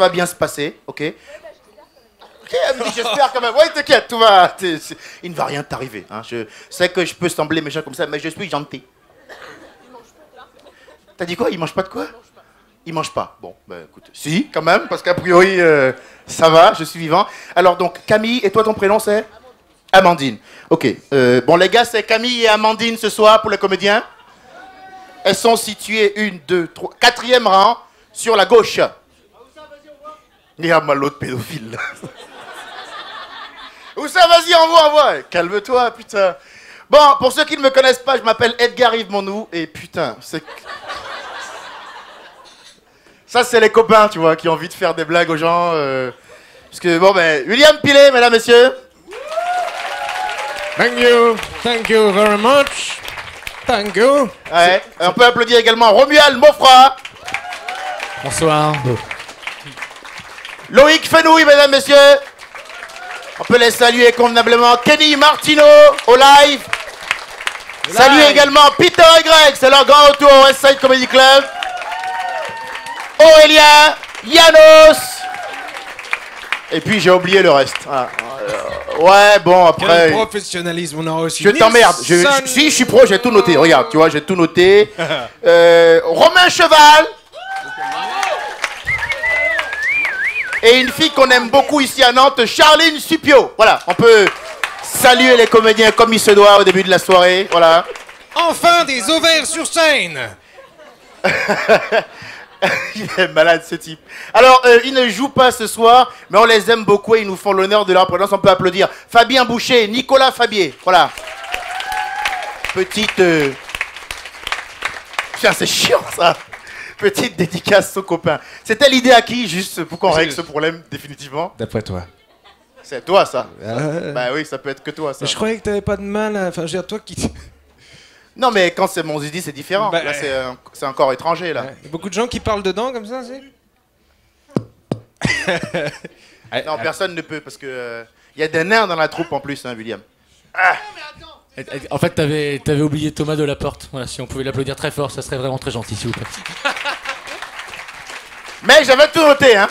va bien se passer, ok? Ok, elle me dit j'espère quand même. Ouais, t'inquiète, tout va. Il ne va rien t'arriver. Hein. Je sais que je peux sembler méchant comme ça, mais je suis gentil. T'as dit quoi? Il mange pas de quoi? Il mange pas. Bon, ben écoute, si, quand même, parce qu'a priori, ça va, je suis vivant. Alors donc, Camille, et toi ton prénom c'est? Amandine. Ok. Bon les gars, c'est Camille et Amandine ce soir pour les comédiens. Elles sont situées 1, 2, 3, 4e rang sur la gauche. Il y a mal l'autre pédophile. Où ça? Vas-y, envoie. Calme-toi, putain. Bon, pour ceux qui ne me connaissent pas, je m'appelle Edgar Yves Monnou et putain, c'est... Ça, c'est les copains, tu vois, qui ont envie de faire des blagues aux gens. Parce que, bon, ben, William Pilet, mesdames, messieurs. Thank you very much. Thank you. Ouais, on peut applaudir également Romuald Mofra. Bonsoir. Loïc Fenouille, mesdames, messieurs. On peut les saluer convenablement. Kenny Martino, au live. Saluer également Peter et Greg, c'est leur grand retour au West Side Comedy Club. Aurélien, Yanos. Et puis j'ai oublié le reste. Ah, ouais, bon, après... Quel professionnalisme on a reçu. Je t'emmerde. Si, je suis pro, j'ai tout noté. Regarde, tu vois, j'ai tout noté. Romain Cheval. Et une fille qu'on aime beaucoup ici à Nantes, Charline Supio. Voilà, on peut saluer les comédiens comme il se doit au début de la soirée. Voilà. Enfin des ovaires sur scène. Il est malade ce type. Alors, ils ne jouent pas ce soir, mais on les aime beaucoup et ils nous font l'honneur de leur présence. On peut applaudir Fabien Boucher, Nicolas Fabier. Voilà. Petite... Putain, c'est chiant ça. Petite dédicace aux copains. C'était l'idée à qui, juste pour qu'on règle ce problème définitivement? D'après toi. C'est toi ça. Bah oui, ça peut être que toi ça. Mais je croyais que t'avais pas de mal à... Enfin, je veux dire, toi qui... Non mais quand c'est mon zizi c'est différent. Bah, là c'est encore étranger là. Il y a beaucoup de gens qui parlent dedans comme ça, c'est... Non, personne ne peut parce que... Il y a des nains dans la troupe en plus, hein, William. En fait, t'avais oublié Thomas de la Porte. Voilà, si on pouvait l'applaudir très fort, ça serait vraiment très gentil, s'il vous plaît. Mais j'avais tout noté, hein.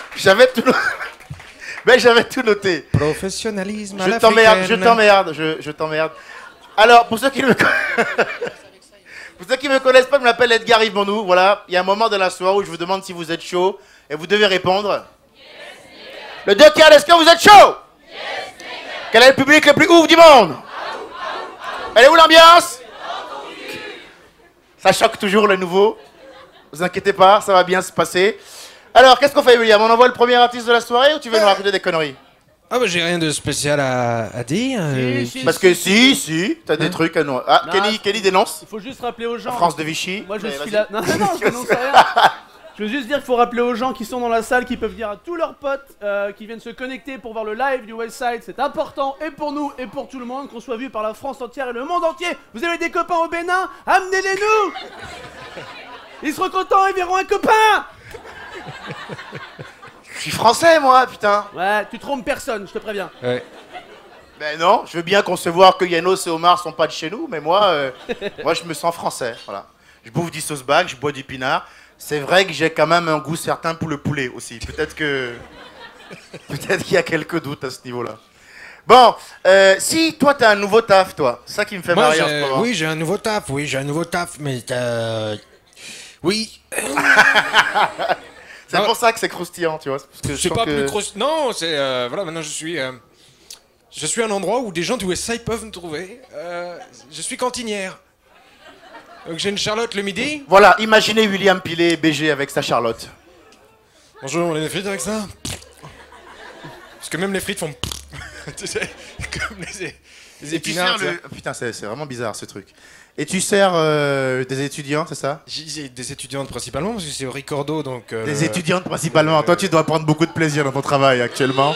Mais j'avais tout noté. Professionnalisme à Je t'emmerde. Alors, pour ceux qui me connaissent pas, je m'appelle Edgar Yves Monnou. Voilà, il y a un moment de la soirée où je vous demande si vous êtes chaud et vous devez répondre. Le 2 quarts, est-ce que vous êtes chaud? Quel est le public le plus ouf du monde? Elle est où l'ambiance? Ça choque toujours le nouveau. Vous inquiétez pas, ça va bien se passer. Alors, qu'est-ce qu'on fait, William? On envoie le premier artiste de la soirée ou tu veux nous raconter des conneries? Ah bah j'ai rien de spécial à dire. Parce que si, t'as des trucs à nous... Ah, Kenny dénonce. Il faut juste rappeler aux gens... France de Vichy. Moi je suis là... Non, je dénonce rien. Je veux juste dire qu'il faut rappeler aux gens qui sont dans la salle, qui peuvent dire à tous leurs potes qui viennent se connecter pour voir le live du Westside. C'est important, et pour nous, et pour tout le monde, qu'on soit vu par la France entière et le monde entier. Vous avez des copains au Bénin? Amenez-les-nous. Ils seront contents, ils verront un copain. Je suis français, moi, putain. Ouais, tu trompes personne, je te préviens. Ouais. Ben non, je veux bien concevoir que Yanos et Omar sont pas de chez nous, mais moi, moi je me sens français, voilà. Je bouffe du sauce bag, je bois du pinard. C'est vrai que j'ai quand même un goût certain pour le poulet aussi. Peut-être qu'il y a quelques doutes à ce niveau-là. Bon, si toi t'as un nouveau taf, toi, ça qui me fait marrer en ce moment. Oui, j'ai un nouveau taf, mais oui. C'est pour ça que c'est croustillant, tu vois. Parce que C'est pas plus croustillant. Non, c'est voilà, maintenant je suis à un endroit où des gens du Westside peuvent me trouver. Je suis cantinière. Donc j'ai une Charlotte le midi. Voilà, imaginez William Pilet BG avec sa Charlotte. Bonjour, on a des frites avec ça? Parce que même les frites font... tu sais, comme les épinards. Putain, c'est vraiment bizarre ce truc. Et tu sers des étudiants, c'est ça? J'ai des étudiantes principalement, parce que c'est au Ricordo, donc... Des étudiantes principalement. Toi, tu dois prendre beaucoup de plaisir dans ton travail actuellement.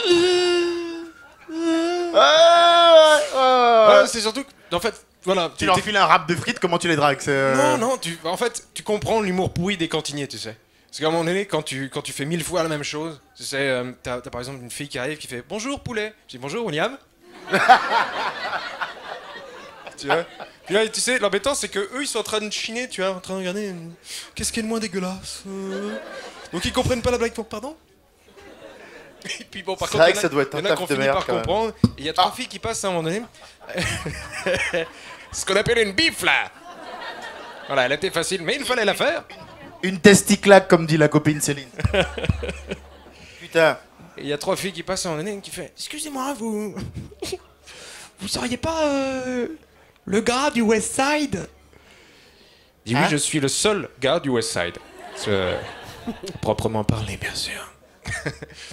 C'est surtout que, en fait, voilà... Tu leur files un rap de frites, comment tu les dragues? Non, en fait, tu comprends l'humour pourri des cantiniers, tu sais. Parce qu'à un moment donné, quand tu fais 1000 fois la même chose, tu sais, t'as par exemple une fille qui arrive qui fait « Bonjour, poulet !» Je dis « Bonjour, William !» Tu vois? Puis là, tu sais, l'embêtant, c'est que eux, ils sont en train de chiner, tu vois, en train de regarder... Qu'est-ce qui est le moins dégueulasse Donc ils comprennent pas la blague, pardon? Et puis bon, par C'est contre, vrai que ça doit être un il y en a taf qui ont de fini merde, par quand même. comprendre. Il y a 3 filles qui passent à un moment donné. Ce qu'on appelle une bif, là. Voilà, elle était facile, mais il fallait la faire. Une testiclaque, comme dit la copine Céline. Putain. Et il y a 3 filles qui passent à un moment donné qui fait excusez-moi, vous. Vous seriez pas le gars du West Side? Je dis oui, Hein? je suis le seul gars du West Side. Proprement parlé, bien sûr.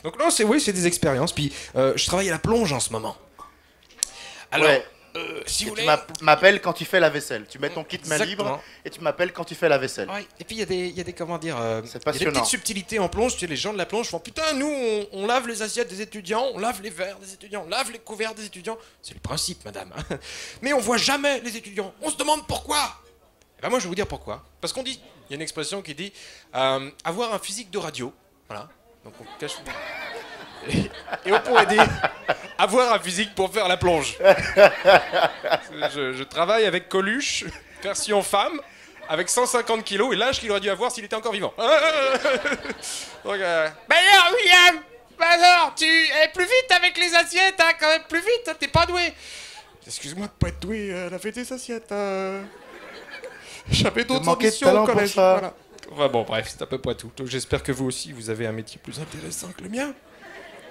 Donc non, c'est des expériences. Puis je travaille à la plonge en ce moment. Alors, Ouais. si Et vous tu voulez... m'appelles quand tu fais la vaisselle. Tu mets ton kit main Exactement. libre et tu m'appelles quand tu fais la vaisselle. Ouais. Et puis il y a des comment dire, C'est il y a des passionnant. petites subtilités en plonge. Tu sais, les gens de la plonge font putain, nous on lave les assiettes des étudiants, on lave les verres des étudiants, on lave les couverts des étudiants. C'est le principe, madame. Mais on voit jamais les étudiants. On se demande pourquoi. Et ben moi je vais vous dire pourquoi. Parce qu'on dit, il y a une expression qui dit avoir un physique de radio. Voilà. Donc on cache. Et on pourrait dire avoir un physique pour faire la plonge. Je travaille avec Coluche, version femme, avec 150 kilos et l'âge qu'il aurait dû avoir s'il était encore vivant. Donc, bah alors, William, bah alors, tu es plus vite avec les assiettes, hein, quand même plus vite, hein, t'es pas doué. Excuse-moi de pas être doué, elle a fait des assiettes. J'avais d'autres manquais de ambitions talent au pour collège. ça. Voilà. Enfin bon, bref, c'est à peu près tout. Donc j'espère que vous aussi, vous avez un métier plus intéressant que le mien.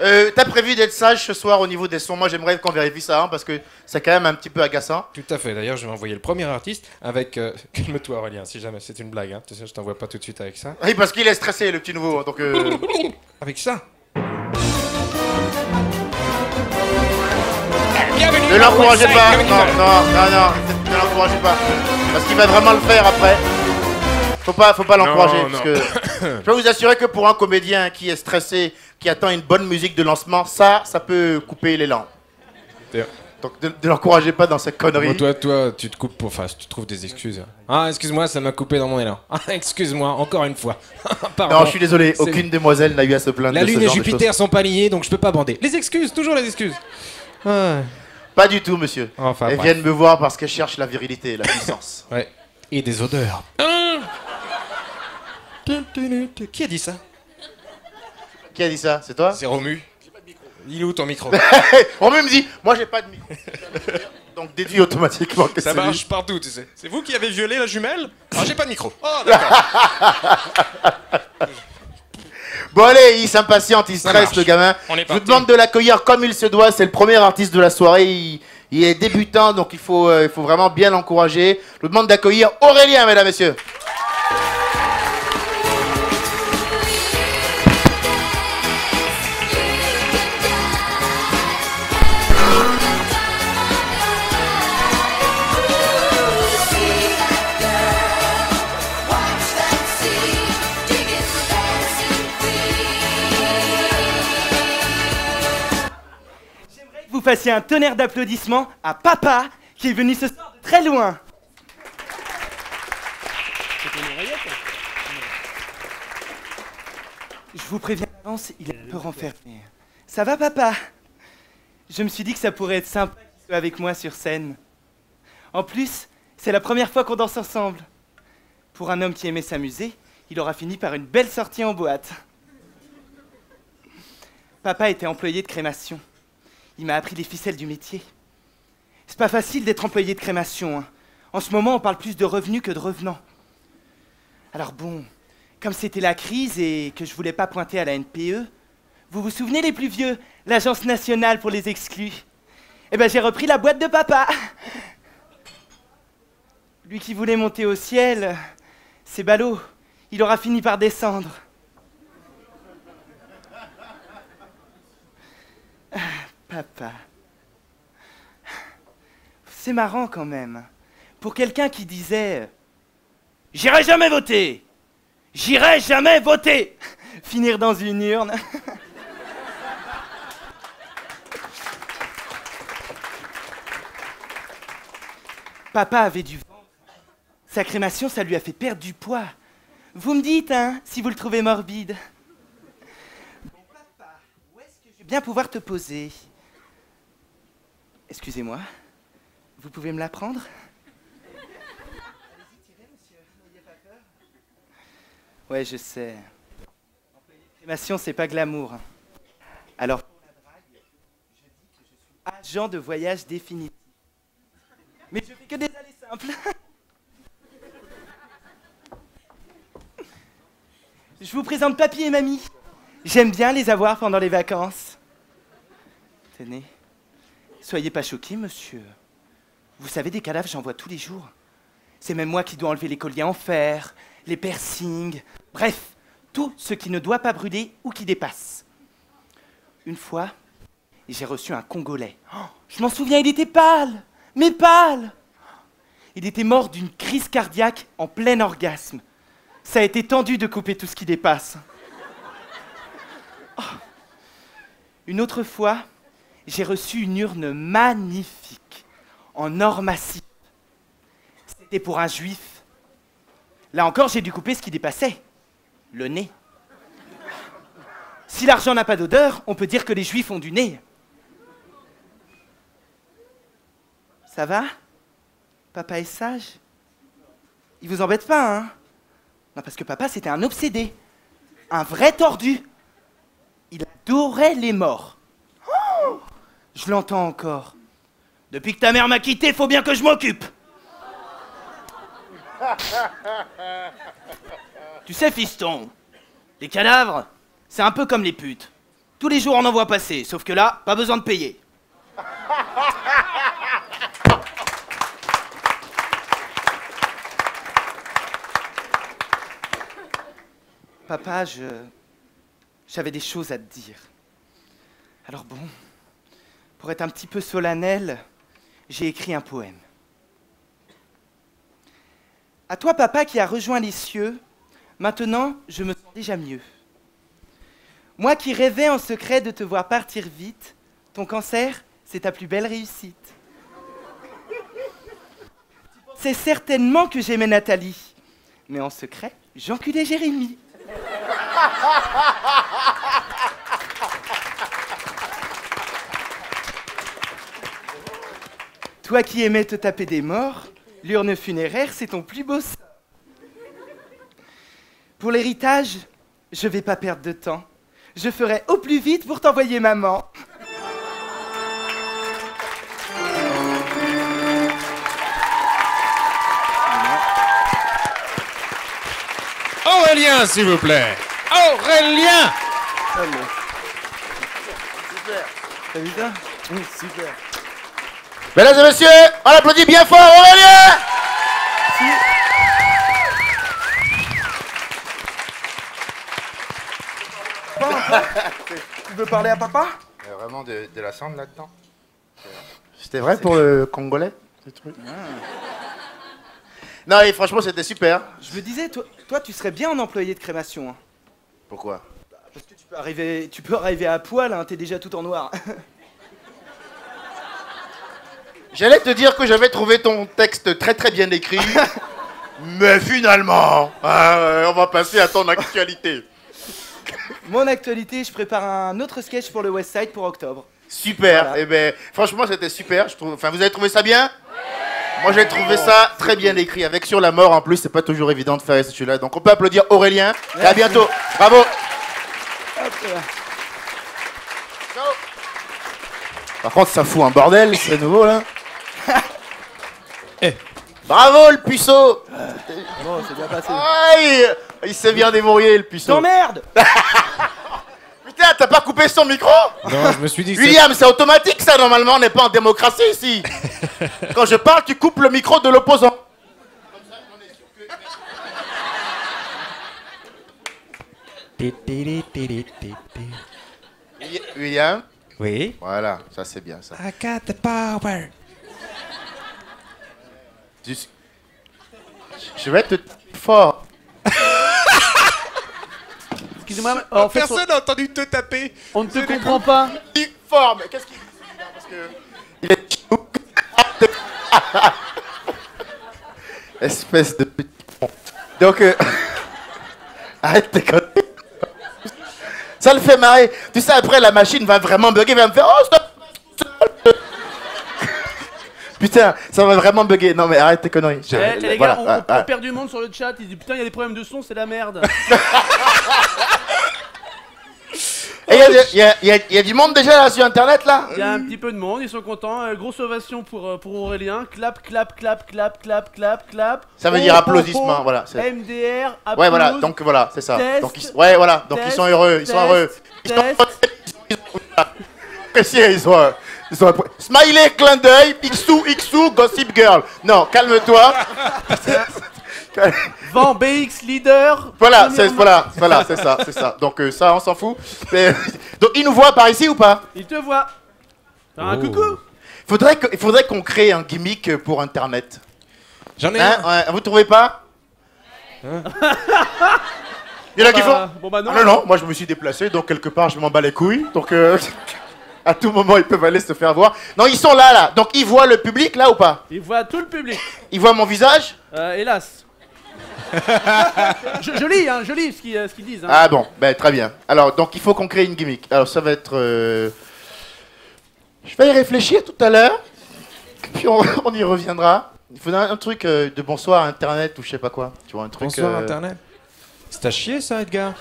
T'as prévu d'être sage ce soir au niveau des sons. Moi, j'aimerais qu'on vérifie ça, hein, parce que c'est quand même un petit peu agaçant. Tout à fait. D'ailleurs, je vais envoyer le premier artiste avec... Calme-toi, Aurélien, si jamais c'est une blague. Hein. Tu sais, je t'envoie pas tout de suite avec ça. Oui, parce qu'il est stressé, le petit nouveau. Donc, Avec ça. Bienvenue ne à l'encouragez Westside pas. Comedy Non, Club. ne l'encouragez pas. Parce qu'il va vraiment le faire après. Faut pas l'encourager. Non, Parce que je peux vous assurer que pour un comédien qui est stressé, qui attend une bonne musique de lancement, ça peut couper l'élan. Donc ne l'encouragez pas dans cette connerie. Bon, toi, tu te coupes pour face, tu trouves des excuses. Ah, excuse-moi, ça m'a coupé dans mon élan. Ah, excuse-moi, encore une fois. Pardon. Non, je suis désolé, C'est- aucune demoiselle n'a eu à se plaindre La de ce Lune et genre de Jupiter choses. sont pas liés, donc je peux pas bander. Les excuses, toujours les excuses. Ah. Pas du tout, monsieur. Enfin, Elles bref. viennent me voir parce qu'elles cherchent la virilité, la puissance. Ouais. Et des odeurs. Qui a dit ça? Qui a dit ça? C'est toi? C'est Romu. Il est où ton micro? Romain me dit, moi j'ai pas de micro. Donc déduis automatiquement que Ça c'est lui. marche partout, tu sais. C'est vous qui avez violé la jumelle? Ah, j'ai pas de micro. Oh, d'accord. Bon allez, il s'impatiente, il Ça stresse marche. le gamin. On est Je vous parti. demande de l'accueillir comme il se doit. C'est le premier artiste de la soirée. Il est débutant, donc il faut vraiment bien l'encourager. Je vous demande d'accueillir Aurélien, mesdames, messieurs. Que vous fassiez un tonnerre d'applaudissements à Papa qui est venu ce soir de très loin. Je vous préviens d'avance, il est un peu renfermé. Ça va, Papa? Je me suis dit que ça pourrait être sympa qu'il soit avec moi sur scène. En plus, c'est la première fois qu'on danse ensemble. Pour un homme qui aimait s'amuser, il aura fini par une belle sortie en boîte. Papa était employé de crémation. Il m'a appris les ficelles du métier. C'est pas facile d'être employé de crémation, hein. En ce moment, on parle plus de revenus que de revenants. Alors bon, comme c'était la crise et que je voulais pas pointer à la NPE, vous vous souvenez les plus vieux, l'Agence nationale pour les exclus? Eh ben j'ai repris la boîte de Papa. Lui qui voulait monter au ciel, c'est ballot, il aura fini par descendre. Papa. C'est marrant quand même. Pour quelqu'un qui disait « J'irai jamais voter !»« J'irai jamais voter !» Finir dans une urne. Papa avait du ventre. Sa crémation, ça lui a fait perdre du poids. Vous me dites, hein, si vous le trouvez morbide. Bon, papa, où est-ce que je vais bien pouvoir te poser? Excusez-moi, vous pouvez me la prendre? Allez-y, tirez, monsieur, n'ayez pas peur. Ouais, je sais. Employer de crémation, c'est pas glamour. Alors, pour la drague, je dis que je suis agent de voyage définitif. Mais je fais que des allées simples. Je vous présente Papy et Mamie. J'aime bien les avoir pendant les vacances. Tenez, soyez pas choqués, monsieur. Vous savez, des cadavres, j'en vois tous les jours. C'est même moi qui dois enlever les colliers en fer, les piercings, bref, tout ce qui ne doit pas brûler ou qui dépasse. Une fois, j'ai reçu un Congolais. Oh, je m'en souviens, il était pâle, mais pâle. Il était mort d'une crise cardiaque en plein orgasme. Ça a été tendu de couper tout ce qui dépasse. Oh. Une autre fois, j'ai reçu une urne magnifique, en or massif. C'était pour un juif. Là encore, j'ai dû couper ce qui dépassait. Le nez. Si l'argent n'a pas d'odeur, on peut dire que les juifs ont du nez. Ça va? Papa est sage? Il vous embête pas, hein? Non, parce que papa, c'était un obsédé. Un vrai tordu. Il adorait les morts. Oh, je l'entends encore. Depuis que ta mère m'a quitté, faut bien que je m'occupe. Tu sais, fiston, les cadavres, c'est un peu comme les putes. Tous les jours, on en voit passer, sauf que là, pas besoin de payer. Papa, j'avais des choses à te dire. Alors bon, pour être un petit peu solennel, j'ai écrit un poème. À toi, papa, qui as rejoint les cieux, maintenant, je me sens déjà mieux. Moi qui rêvais en secret de te voir partir vite, ton cancer, c'est ta plus belle réussite. C'est certainement que j'aimais Nathalie, mais en secret, j'enculais Jérémie. Toi qui aimais te taper des morts, l'urne funéraire, c'est ton plus beau sort. Pour l'héritage, je vais pas perdre de temps. Je ferai au plus vite pour t'envoyer maman. Aurélien, s'il vous plaît. Aurélien. Super. T'as vu ça? Oui, super. Mesdames et messieurs, on applaudit bien fort Aurélien. Tu veux parler à papa? Il y a vraiment de la cendre là-dedans. C'était vrai pour le Congolais, ce truc? Non, et franchement, c'était super. Je me disais, toi, tu serais bien un employé de crémation. Hein. Pourquoi? Parce que tu peux arriver à poil, hein, t'es déjà tout en noir. J'allais te dire que j'avais trouvé ton texte très très bien écrit, mais finalement, on va passer à ton actualité. Mon actualité, je prépare un autre sketch pour le West Side pour octobre. Super, Voilà. et ben franchement c'était super. Enfin, vous avez trouvé ça bien? Moi j'ai trouvé ça très bien écrit, avec sur la mort en plus, c'est pas toujours évident de faire celui-là. Donc on peut applaudir Aurélien, et à bientôt. Bravo. Hop là. Par contre ça fout un bordel, c'est nouveau là. Bravo le puceau. Bon, c'est bien passé. Aïe, il s'est bien débrouillé le puceau. T'emmerdes. Putain, t'as pas coupé son micro? Non, je me suis dit que William, c'est automatique ça, normalement, on n'est pas en démocratie ici. Quand je parle, tu coupes le micro de l'opposant. William? Oui. Voilà, ça c'est bien ça. I got the power. Je vais te fort. Excusez-moi, en fait, Personne n'a entendu te taper. on ne te comprend pas. Fort, mais qu'est-ce qu'il dit? Parce que il est chou. Espèce de petit con. Donc, arrête tes conneries. Ça le fait marrer. Tu sais, après, la machine va vraiment bugger, va me faire oh, stop. Putain, ça va vraiment bugger. Non, mais arrête tes conneries. Les Voilà, gars, on perd du monde sur le chat. Ils disent putain, il y a des problèmes de son, c'est la merde. Et il y a du monde déjà là sur internet là. Il y a un petit peu de monde, ils sont contents. Grosse ovation pour Aurélien. Clap, clap, clap, clap, clap, clap, clap. Ça veut dire applaudissement, voilà. MDR, applause. Ouais, voilà, donc voilà, c'est ça. Test, donc, ouais, voilà, donc ils sont heureux, ils sont heureux. Ils sont appréciés, ils sont Smiley, clin d'œil, Xou, Gossip Girl. Non, calme-toi. Van BX leader. Voilà, c'est ça. Donc ça, on s'en fout. Donc ils nous voient par ici ou pas? Il te voit. Faire un coucou. Il faudrait qu'on crée un gimmick pour Internet. J'en ai Hein, un. ouais, vous trouvez pas? Il y en a qui font. Bon bah non. Ah non, moi je me suis déplacé, donc quelque part je m'en bats les couilles. Donc à tout moment ils peuvent aller se faire voir. Non, ils sont là. Donc ils voient le public là ou pas? Il voit tout le public. Ils voient mon visage? Hélas. je lis ce qu'ils disent. Hein. Ah bon, ben très bien. Alors donc il faut qu'on crée une gimmick. Alors ça va être... Je vais y réfléchir tout à l'heure. Puis on y reviendra. Il faudra un truc de bonsoir Internet ou je sais pas quoi. Tu vois, un truc... Bonsoir Internet. C'est à chier ça, Edgar.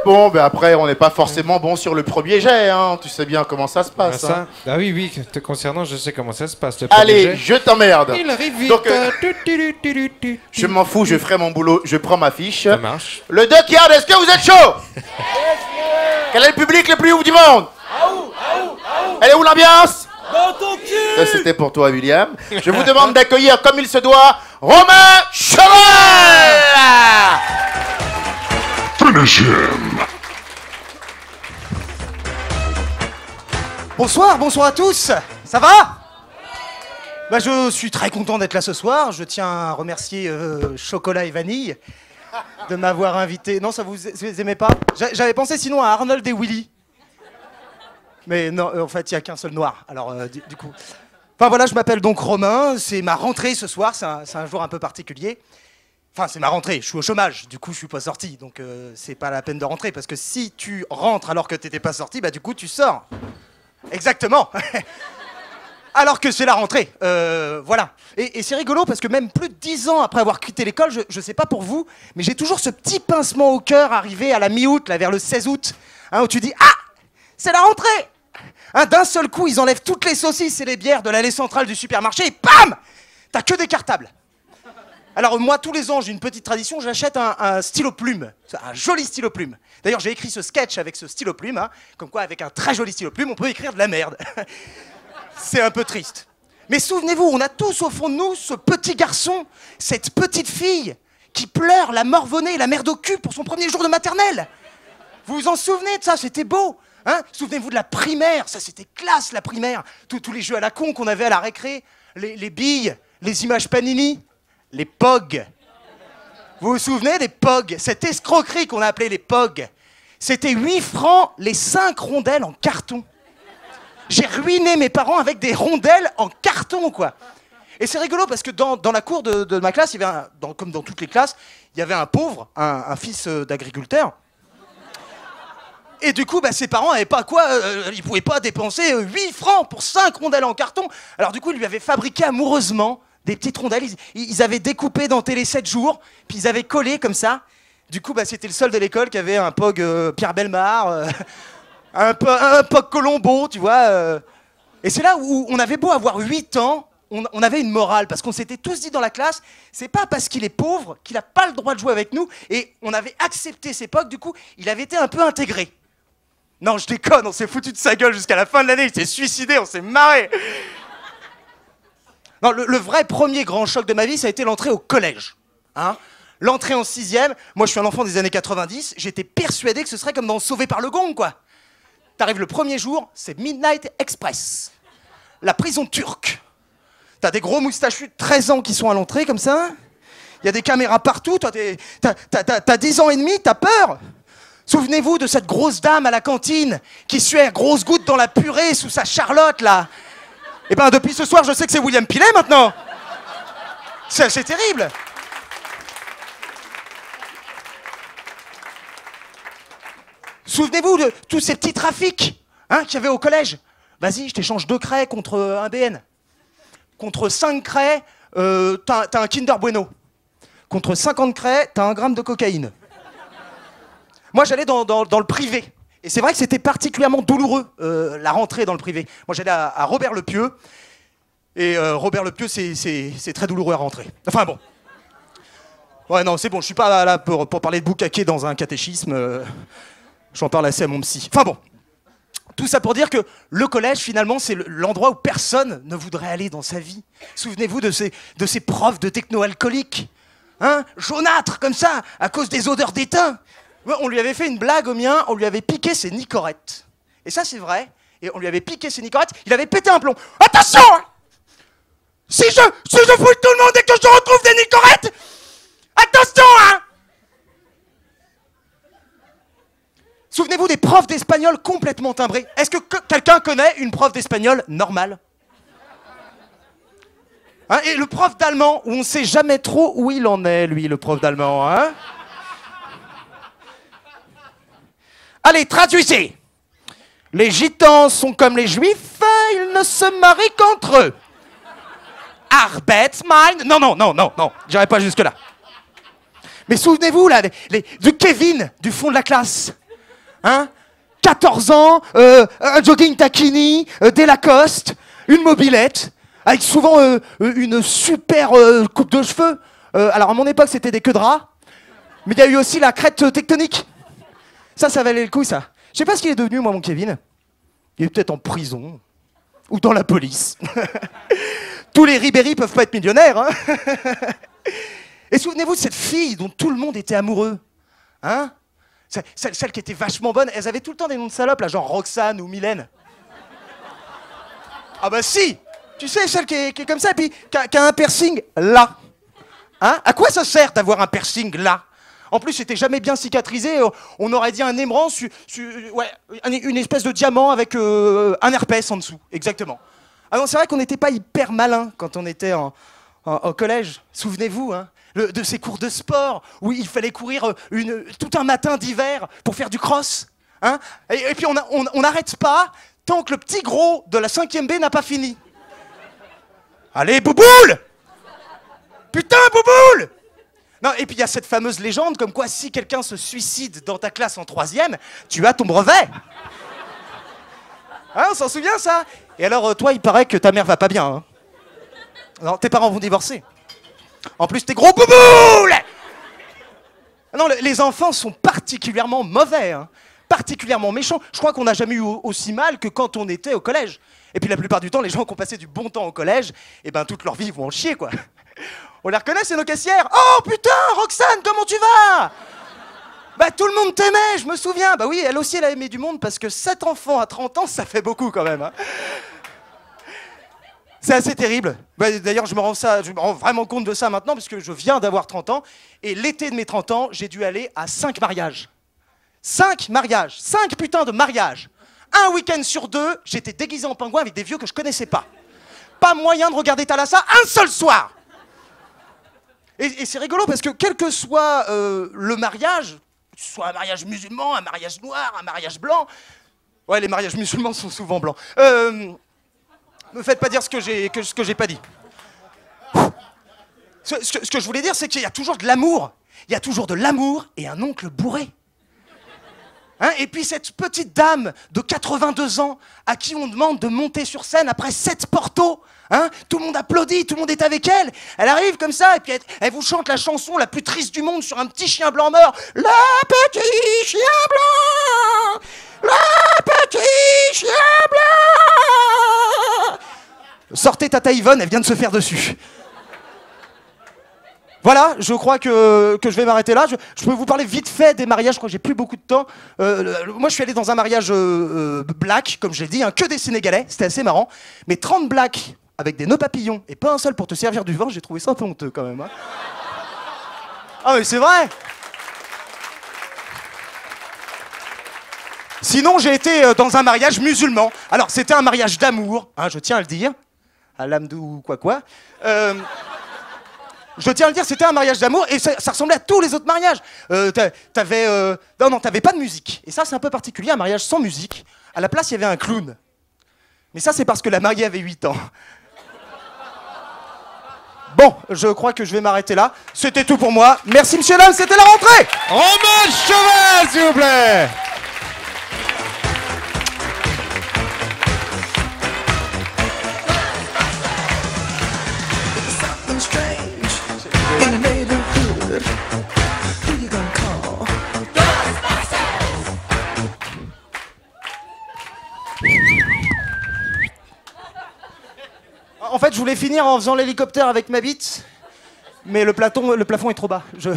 Bon, ben après, on n'est pas forcément bon sur le premier jet, hein. Tu sais bien comment ça se passe. Ah, ça hein. Ah oui, te concernant, je sais comment ça se passe. Le Allez, premier jet. je t'emmerde. Il arrive vite. Donc, je m'en fous, je ferai mon boulot, je prends ma fiche. Ça marche. Le Duck Yard, est-ce que vous êtes chaud? Quel est le public le plus ouf du monde? Elle est où l'ambiance? Dans ton cul. Ça, c'était pour toi, William. Je vous demande d'accueillir comme il se doit Romain Cheval. Bonsoir à tous. Ça va? Bah, je suis très content d'être là ce soir. Je tiens à remercier Chocolat et Vanille de m'avoir invité. Non, ça vous aimez pas? J'avais pensé sinon à Arnold et Willy. Mais non, en fait, il n'y a qu'un seul noir. Alors, du coup... Enfin voilà, je m'appelle donc Romain. C'est ma rentrée ce soir. C'est un jour un peu particulier. Enfin, c'est ma rentrée, je suis au chômage, du coup je suis pas sorti, donc c'est pas la peine de rentrer, parce que si tu rentres alors que t'étais pas sorti, bah du coup tu sors. Exactement. Alors que c'est la rentrée, voilà. Et c'est rigolo parce que même plus de 10 ans après avoir quitté l'école, je sais pas pour vous, mais j'ai toujours ce petit pincement au cœur arrivé à la mi-août, là vers le 16 août, hein, où tu dis « Ah, c'est la rentrée !» hein, d'un seul coup, ils enlèvent toutes les saucisses et les bières de l'allée centrale du supermarché et bam, t'as que des cartables. Alors moi, tous les ans, j'ai une petite tradition, j'achète un stylo plume, un joli stylo plume. D'ailleurs, j'ai écrit ce sketch avec ce stylo plume, hein, comme quoi avec un très joli stylo plume, on peut écrire de la merde. C'est un peu triste. Mais souvenez-vous, on a tous au fond de nous ce petit garçon, cette petite fille qui pleure la morvonnée et la merde au cul pour son premier jour de maternelle. Vous vous en souvenez de ça? C'était beau. Hein? Souvenez-vous de la primaire, ça c'était classe la primaire. Tous les jeux à la con qu'on avait à la récré, les billes, les images Panini. Les POG. Vous vous souvenez des POG? Cette escroquerie qu'on a appelée les POG. C'était 8 francs les 5 rondelles en carton. J'ai ruiné mes parents avec des rondelles en carton, quoi. Et c'est rigolo parce que dans la cour de ma classe, il y avait comme dans toutes les classes, il y avait un pauvre, un fils d'agriculteur. Et du coup, bah, ses parents n'avaient pas quoi, ils pouvaient pas dépenser 8 francs pour 5 rondelles en carton. Alors du coup, ils lui avaient fabriqué amoureusement des petites rondelles, ils avaient découpé dans Télé 7 jours, puis ils avaient collé comme ça. Du coup, bah, c'était le seul de l'école qui avait un POG Pierre Bellemare, un POG Colombo, tu vois. Et c'est là où on avait beau avoir 8 ans, on avait une morale, parce qu'on s'était tous dit dans la classe, c'est pas parce qu'il est pauvre qu'il n'a pas le droit de jouer avec nous, et on avait accepté ces POG, du coup, il avait été un peu intégré. Non, je déconne, on s'est foutu de sa gueule jusqu'à la fin de l'année, il s'est suicidé, on s'est marré. Non, le vrai premier grand choc de ma vie, ça a été l'entrée au collège. Hein, l'entrée en 6e, moi je suis un enfant des années 90, j'étais persuadé que ce serait comme dans Sauvé par le Gong, quoi. T'arrives le premier jour, c'est Midnight Express. La prison turque. T'as des gros moustachus de 13 ans qui sont à l'entrée, comme ça. Il y a des caméras partout, toi t'as 10 ans et demi, t'as peur. Souvenez-vous de cette grosse dame à la cantine qui suait grosses gouttes dans la purée sous sa Charlotte, là. Eh ben, depuis ce soir, je sais que c'est William Pilet, maintenant. C'est terrible. Souvenez-vous de tous ces petits trafics hein, qu'il y avait au collège. Vas-y, je t'échange 2 craies contre un BN. Contre 5 craies, t'as un Kinder Bueno. Contre 50 craies, t'as 1 gramme de cocaïne. Moi, j'allais dans le privé. Et c'est vrai que c'était particulièrement douloureux, la rentrée dans le privé. Moi, j'allais à Robert-le-Pieu. Et Robert-le-Pieu, c'est très douloureux à rentrer. Enfin bon. Ouais, non, c'est bon, je suis pas là pour parler de boucaquet dans un catéchisme. J'en parle assez à mon psy. Enfin bon. Tout ça pour dire que le collège, finalement, c'est l'endroit où personne ne voudrait aller dans sa vie. Souvenez-vous de ces profs de techno-alcooliques. Hein, jaunâtres, comme ça, à cause des odeurs d'étain. Ouais, on lui avait fait une blague au mien, on lui avait piqué ses nicorettes. Et ça, c'est vrai. Et on lui avait piqué ses nicorettes, il avait pété un plomb. Attention hein, si je fouille tout le monde et que je retrouve des nicorettes, attention hein. Souvenez-vous des profs d'espagnol complètement timbrés. Est-ce que quelqu'un connaît une prof d'espagnol normale? Hein, et le prof d'allemand, où on ne sait jamais trop où il en est, lui, le prof d'allemand. Hein? Allez, traduisez. Les gitans sont comme les juifs, ils ne se marient qu'entre eux. Arbeitsmine. Non, j'irai pas jusque-là. Mais souvenez-vous, là, de Kevin, du fond de la classe. Hein, 14 ans, un jogging taquini, des Lacoste, une mobilette, avec souvent une super coupe de cheveux. Alors à mon époque c'était des queues de rat, mais il y a eu aussi la crête tectonique. Ça valait le coup ça. Je sais pas ce qu'il est devenu moi mon Kevin. Il est peut-être en prison, ou dans la police. Tous les Ribéry peuvent pas être millionnaires. Hein. Et souvenez-vous de cette fille dont tout le monde était amoureux. Hein, celle qui était vachement bonne, elles avaient tout le temps des noms de salopes, là, genre Roxane ou Mylène. Ah bah si. Tu sais, celle qui est comme ça, et puis qui a un piercing là. Hein? À quoi ça sert d'avoir un piercing là? En plus, c'était jamais bien cicatrisé. On aurait dit un émeraude, ouais, une espèce de diamant avec un herpès en dessous. Exactement. Ah non, c'est vrai qu'on n'était pas hyper malin quand on était au collège. Souvenez-vous, hein, de ces cours de sport où il fallait courir tout un matin d'hiver pour faire du cross. Hein? Et puis on n'arrête pas tant que le petit gros de la 5e B n'a pas fini. Allez, Bouboule! Putain, Bouboule! Non, et puis il y a cette fameuse légende comme quoi si quelqu'un se suicide dans ta classe en 3e, tu as ton brevet. Hein, on s'en souvient ça? Et alors toi, il paraît que ta mère va pas bien. Hein? Non, tes parents vont divorcer. En plus, t'es gros Bouboule! Non, les enfants sont particulièrement mauvais, hein, particulièrement méchants. Je crois qu'on n'a jamais eu aussi mal que quand on était au collège. Et puis la plupart du temps, les gens qui ont passé du bon temps au collège, eh ben toute leur vie, ils vont en chier, quoi. On les reconnaît, c'est nos caissières. Oh putain, Roxane, comment tu vas? Bah tout le monde t'aimait, je me souviens. Bah oui, elle aussi, elle a aimé du monde parce que 7 enfants à 30 ans, ça fait beaucoup quand même. Hein. C'est assez terrible. Bah, d'ailleurs, je me rends vraiment compte de ça maintenant parce que je viens d'avoir 30 ans. Et l'été de mes 30 ans, j'ai dû aller à 5 mariages. 5 mariages, 5 putains de mariages. Un week-end sur 2, j'étais déguisé en pingouin avec des vieux que je connaissais pas. Pas moyen de regarder Thalassa un seul soir. Et c'est rigolo parce que quel que soit le mariage, que ce soit un mariage musulman, un mariage noir, un mariage blanc, ouais, les mariages musulmans sont souvent blancs. Me faites pas dire ce que j'ai pas dit. Ce que je voulais dire, c'est qu'il y a toujours de l'amour. Il y a toujours de l'amour et un oncle bourré. Hein, et puis cette petite dame de 82 ans à qui on demande de monter sur scène après 7 portos, hein, tout le monde applaudit, tout le monde est avec elle. Elle arrive comme ça et puis elle vous chante la chanson la plus triste du monde sur un petit chien blanc mort. Le petit chien blanc, le petit chien blanc. Sortez Tata Yvonne, elle vient de se faire dessus. Voilà, je crois que je vais m'arrêter là. Je peux vous parler vite fait des mariages, je crois que j'ai plus beaucoup de temps. Moi, je suis allé dans un mariage black, comme j'ai dit, hein, que des Sénégalais, c'était assez marrant. Mais 30 blacks avec des nœuds papillons et pas un seul pour te servir du vin, j'ai trouvé ça un peu honteux quand même. Hein. Ah mais c'est vrai. Sinon, j'ai été dans un mariage musulman. Alors, c'était un mariage d'amour, hein, je tiens à le dire. Alamdou quoi. Je tiens à le dire, c'était un mariage d'amour et ça ressemblait à tous les autres mariages. T'avais pas de musique. Et ça, c'est un peu particulier, un mariage sans musique. À la place, il y avait un clown. Mais ça, c'est parce que la mariée avait 8 ans. Bon, je crois que je vais m'arrêter là. C'était tout pour moi. Merci, monsieur l'homme, c'était la rentrée. Romain Cheval, s'il vous plaît. En fait, je voulais finir en faisant l'hélicoptère avec ma bite, mais le plafond est trop bas. Je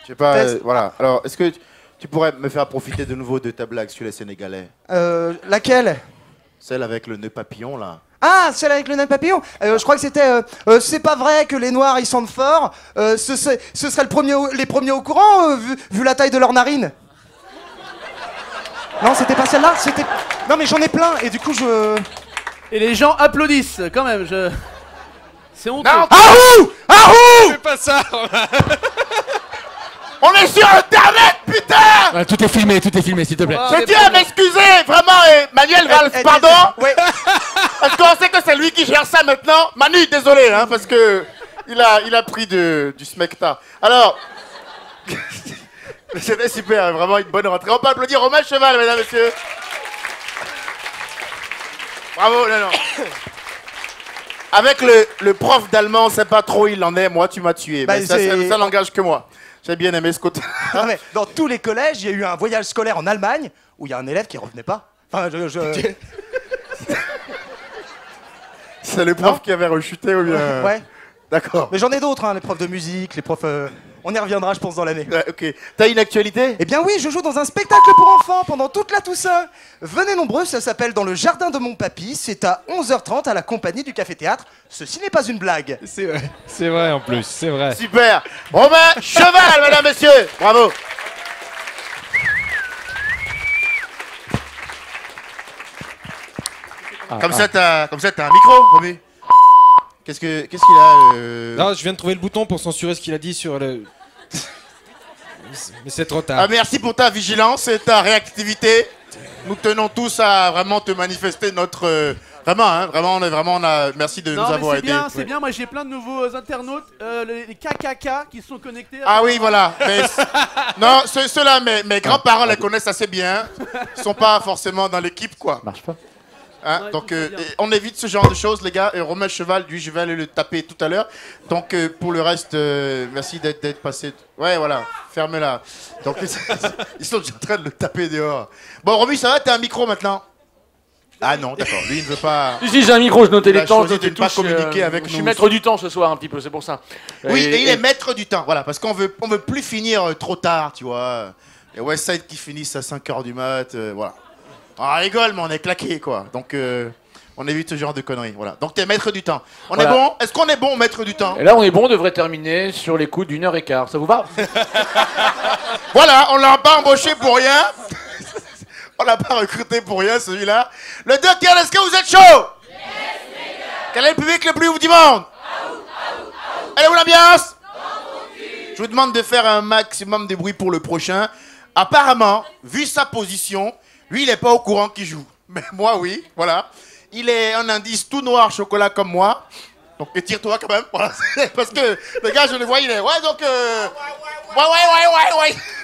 sais pas, voilà. Alors, est-ce que tu pourrais me faire profiter de nouveau de ta blague sur les Sénégalais? Laquelle? Celle avec le nœud papillon, là. Ah, celle avec le nœud papillon. Je crois que c'était c'est pas vrai que les Noirs ils sentent fort. Ce serait les premiers au courant, vu la taille de leurs narines. Non, c'était pas celle-là. C'était. Non, mais j'en ai plein et du coup je. Et les gens applaudissent quand même. C'est honteux. Non. Ahou! Ahou! Fais pas ça. On est sur Internet, putain! Tout est filmé, s'il te plaît. Ah, Je tiens à m'excuser, vraiment, Manuel Valls, pardon. Ouais. Parce qu'on sait que c'est lui qui gère ça maintenant. Manu, désolé, hein, parce que il a pris du smecta. Alors, c'était super, vraiment une bonne rentrée. On peut applaudir Romain Cheval, mesdames et messieurs. Bravo, non. Avec le prof d'allemand, on sait pas trop où il en est. Moi, tu m'as tué. Bah, mais ça n'engage que moi. J'ai bien aimé ce côté. Non, mais dans tous les collèges, il y a eu un voyage scolaire en Allemagne où il y a un élève qui revenait pas. Enfin, C'est le prof qui avait rechuté ou bien... Ouais. D'accord. Mais j'en ai d'autres, hein, les profs de musique, les profs. On y reviendra, je pense, dans l'année. Ouais, ok. T'as une actualité? Eh bien oui, je joue dans un spectacle pour enfants pendant toute la Toussaint. Venez nombreux, ça s'appelle Dans le jardin de mon papy. C'est à 11h30 à la compagnie du Café-Théâtre. Ceci n'est pas une blague. C'est vrai en plus, c'est vrai. Super. Romain Cheval, mesdames, messieurs. Bravo. Comme ça, t'as un micro, Romu. Qu'est-ce qu'il a Non, je viens de trouver le bouton pour censurer ce qu'il a dit sur le... Mais c'est trop tard. Ah, merci pour ta vigilance et ta réactivité. Nous tenons tous à vraiment te manifester notre... Vraiment, merci de nous avoir aidés. C'est bien, moi j'ai plein de nouveaux internautes, les KKK qui sont connectés. Ah oui, voilà. Non, ceux-là, mes grands-parents les connaissent assez bien. Ils sont pas forcément dans l'équipe, quoi. Marche pas. Hein, Ouais, donc, écoute, on évite ce genre de choses, les gars. Romain Cheval, lui, je vais aller le taper tout à l'heure. Donc, pour le reste, merci d'être passé. Ouais, voilà, ferme-la. Donc, ils sont déjà en train de le taper dehors. Bon, Romu, ça va? T'as un micro maintenant? Ah non, d'accord. Lui, il ne veut pas. Si, j'ai un micro, je notais Il a les temps. choisi de ne pas communiquer avec Je nous. suis maître du temps ce soir un petit peu, c'est pour ça. Oui, et il est maître du temps. Voilà, parce qu'on veut plus finir trop tard, tu vois. Les Westside qui finissent à 5h du mat, voilà. On rigole, mais on est claqué, quoi. Donc, on évite ce genre de conneries. Voilà. Donc, t'es maître du temps. On est bon? Est-ce qu'on est bon, maître du temps? Et là, on est bon, on devrait terminer sur les coups d'1h15. Ça vous va? Voilà, on l'a pas embauché pour rien. On l'a pas recruté pour rien, celui-là. Le docteur, est-ce que vous êtes chaud? Quel est le public le plus ouf du monde? Elle est où l'ambiance? Je vous demande de faire un maximum de bruit pour le prochain. Apparemment, vu sa position, lui, il n'est pas au courant qu'il joue. Mais moi, oui, voilà. Il est un indice tout noir chocolat comme moi. Donc, étire-toi quand même. Voilà. Parce que le gars, je le vois, il est... Ouais, donc... Ouais.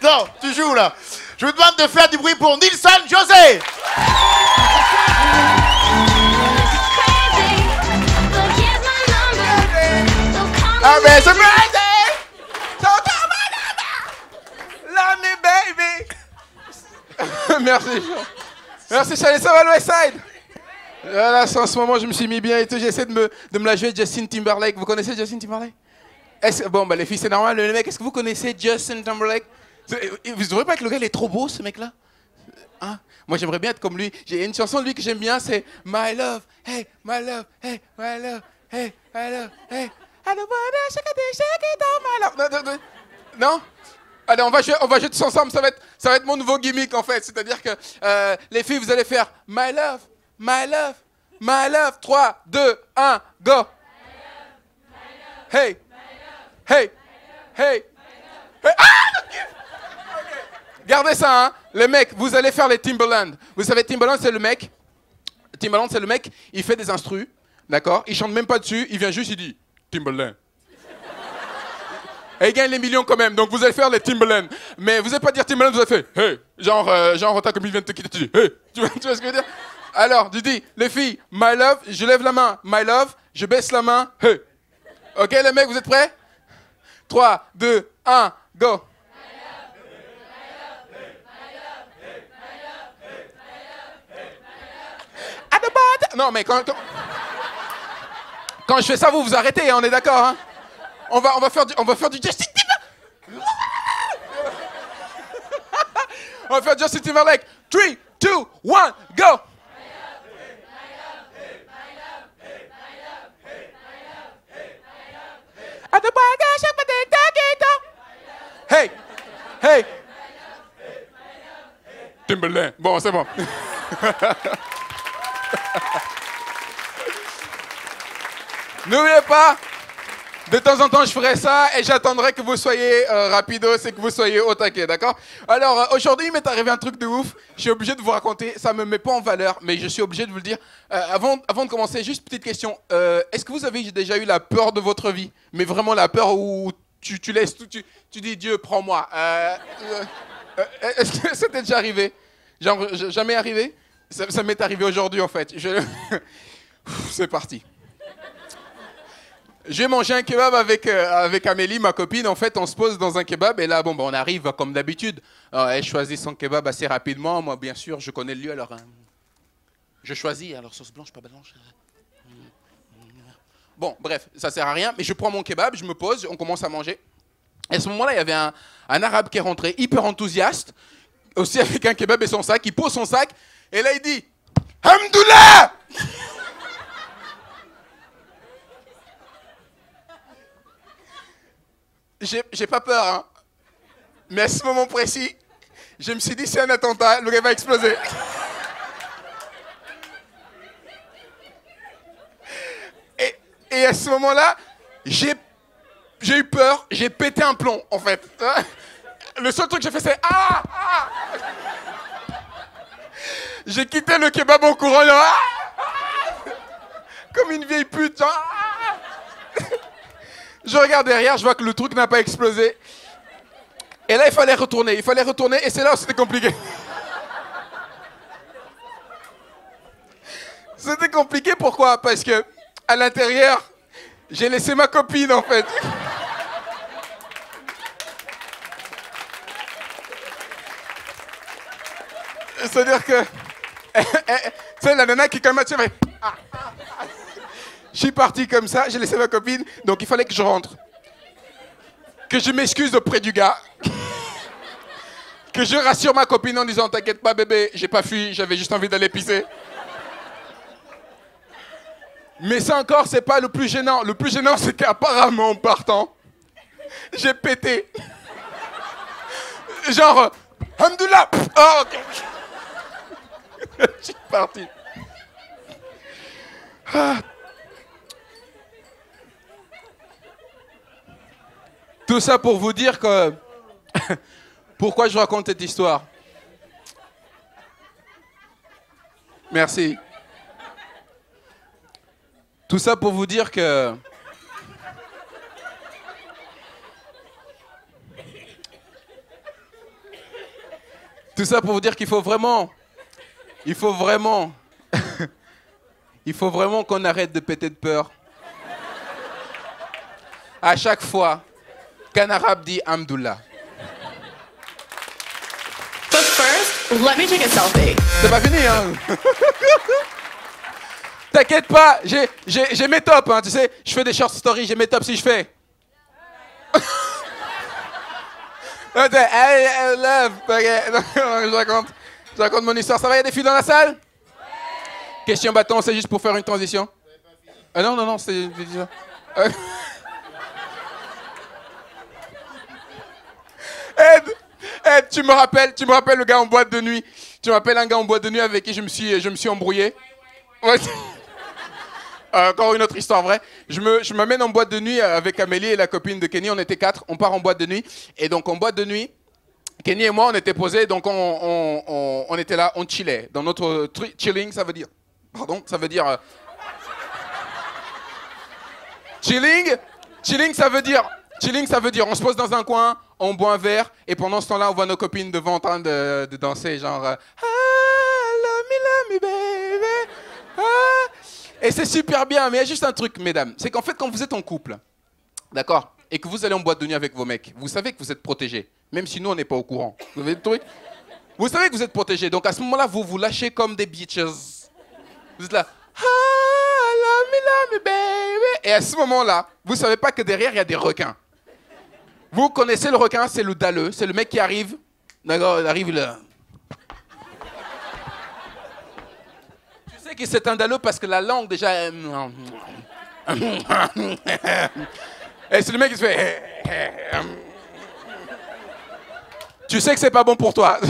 Non, tu joues, là. Je vous demande de faire du bruit pour Nilson José. Ah, mais c'est Merci. Merci, Charlie, ça va l'Westside? Là, en ce moment, je me suis mis bien et tout. J'essaie de me la jouer Justin Timberlake. Vous connaissez Justin Timberlake? Bon, bah les filles, c'est normal. Les mecs, est-ce que vous connaissez Justin Timberlake? Vous trouvez pas que le gars, il est trop beau, ce mec-là? Hein? Moi, j'aimerais bien être comme lui. J'ai une chanson de lui que j'aime bien, c'est My Love, hey, my love, hey, my love, hey, my love, hey. I don't wanna shake it on my love. Non? Allez, on va jouer tous ensemble, ça va être mon nouveau gimmick en fait. C'est-à-dire que les filles, vous allez faire My love, my love, my love. 3, 2, 1, go. Hey, hey, hey, hey. Ah, gardez ça, hein. Les mecs, vous allez faire les Timbaland. Vous savez, Timbaland, c'est le mec. Il fait des instrus. d'accord? Il chante même pas dessus, il vient juste, il dit Timbaland. Et il gagne les millions quand même, donc vous allez faire les Timbaland. Mais vous allez pas dire Timbaland, vous allez faire hey, genre t'as comme il vient de te quitter, tu dis hey, tu vois ce que je veux dire? Alors, tu dis, les filles, my love, je lève la main, my love, je baisse la main, hey. Ok les mecs, vous êtes prêts? 3, 2, 1, go. Non mais quand je fais ça, vous arrêtez, hein, on est d'accord, hein? On va faire du Justin Timberlake. On va faire Justin Timberlake. 3, 2, 1, go. Hey, hey. Timberland. Bon, c'est bon. N'oubliez pas, de temps en temps, je ferai ça et j'attendrai que vous soyez rapidos et que vous soyez au taquet, d'accord? Alors, aujourd'hui, il m'est arrivé un truc de ouf. Je suis obligé de vous raconter. Ça me met pas en valeur, mais je suis obligé de vous le dire. Avant de commencer, juste petite question. Est-ce que vous avez déjà eu la peur de votre vie? Mais vraiment la peur où tu laisses tout, tu dis Dieu, prends-moi. Est-ce que ça t'est déjà arrivé? Genre, jamais arrivé? Ça m'est arrivé aujourd'hui, en fait. C'est parti. J'ai mangé un kebab avec Amélie, ma copine. En fait, on se pose dans un kebab et là, bon, on arrive comme d'habitude. Elle choisit son kebab assez rapidement. Moi, bien sûr, je connais le lieu, alors je choisis. Alors, sauce blanche, pas blanche. Bon, bref, ça sert à rien. Mais je prends mon kebab, je me pose, on commence à manger. Et à ce moment-là, il y avait un arabe qui est rentré, hyper enthousiaste, aussi avec un kebab et son sac. Il pose son sac et là, il dit « Hamdoullah !» J'ai pas peur, hein. Mais à ce moment précis, je me suis dit, c'est un attentat, le gars va exploser. Et à ce moment-là, j'ai eu peur, j'ai pété un plomb, en fait. Le seul truc que j'ai fait, c'est ah. J'ai quitté le kebab en courant, là, comme une vieille pute, genre. Je regarde derrière, je vois que le truc n'a pas explosé. Et là, il fallait retourner, et c'est là où c'était compliqué. C'était compliqué, pourquoi? Parce que, à l'intérieur, j'ai laissé ma copine, en fait. C'est-à-dire que... tu sais, la nana qui, quand même, tu sais, je suis parti comme ça, j'ai laissé ma copine, donc il fallait que je rentre. Que je m'excuse auprès du gars. Que je rassure ma copine en disant « T'inquiète pas bébé, j'ai pas fui, j'avais juste envie d'aller pisser. » Mais ça encore, c'est pas le plus gênant. Le plus gênant, c'est qu'apparemment, en partant, j'ai pété. Genre, Hamdoullah. Oh, ok. Je suis parti. Ah. Tout ça pour vous dire que... Pourquoi je raconte cette histoire? Merci. Tout ça pour vous dire que... Tout ça pour vous dire qu'il faut vraiment... Il faut vraiment qu'on arrête de péter de peur. À chaque fois qu'un arabe dit Hamdoullah. But first, let me take a selfie. C'est pas fini, hein. T'inquiète pas, j'ai mes tops, hein, tu sais. Je fais des short stories, j'ai mes tops si je fais. I love. Okay. Je raconte mon histoire. Ça va, il y a des filles dans la salle? Ouais. Question bâton, c'est juste pour faire une transition. Non, c'est... Ed, tu me rappelles le gars en boîte de nuit. Tu me rappelles un gars en boîte de nuit avec qui je me suis embrouillé. Ouais. Encore une autre histoire vraie. Je m'amène en boîte de nuit avec Amélie et la copine de Kenny. On était 4. On part en boîte de nuit. Et donc en boîte de nuit, Kenny et moi, on était posés. Donc on était là, on chillait. Dans notre chilling, ça veut dire... Pardon, ça veut dire... Chilling, ça veut dire, on se pose dans un coin, on boit un verre, et pendant ce temps-là, on voit nos copines devant en train de danser, genre, ah, love me, baby. Ah. Et c'est super bien, mais il y a juste un truc, mesdames, c'est qu'en fait, quand vous êtes en couple, d'accord, et que vous allez en boîte de nuit avec vos mecs, vous savez que vous êtes protégés, même si nous, on n'est pas au courant. Vous avez le truc? Vous savez que vous êtes protégés, donc à ce moment-là, vous vous lâchez comme des bitches. Vous êtes là, ah, love me, baby. Et à ce moment-là, vous savez pas que derrière, il y a des requins. Vous connaissez le requin, c'est le dalleux, c'est le mec qui arrive. D'accord, il arrive là. Tu sais que c'est un dalleux parce que la langue déjà... Et c'est le mec qui se fait... Tu sais que c'est pas bon pour toi.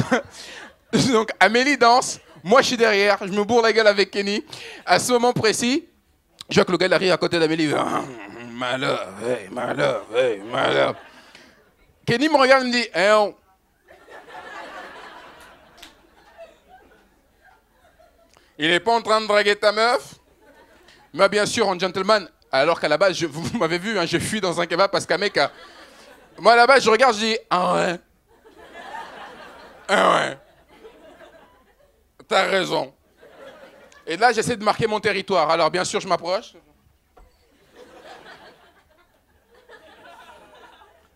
Donc Amélie danse, moi je suis derrière, je me bourre la gueule avec Kenny. À ce moment précis, je vois que le gars arrive à côté d'Amélie. My love, hey, my love, hey, my love. Kenny me regarde et me dit, hey, oh. Il n'est pas en train de draguer ta meuf? Moi, bien sûr, en gentleman, alors qu'à la base, vous m'avez vu, hein, je fuis dans un kebab parce qu'un mec a... Moi, à la base, je regarde, je dis, ah ouais. Ah ouais. T'as raison. Et là, j'essaie de marquer mon territoire. Alors, bien sûr, je m'approche.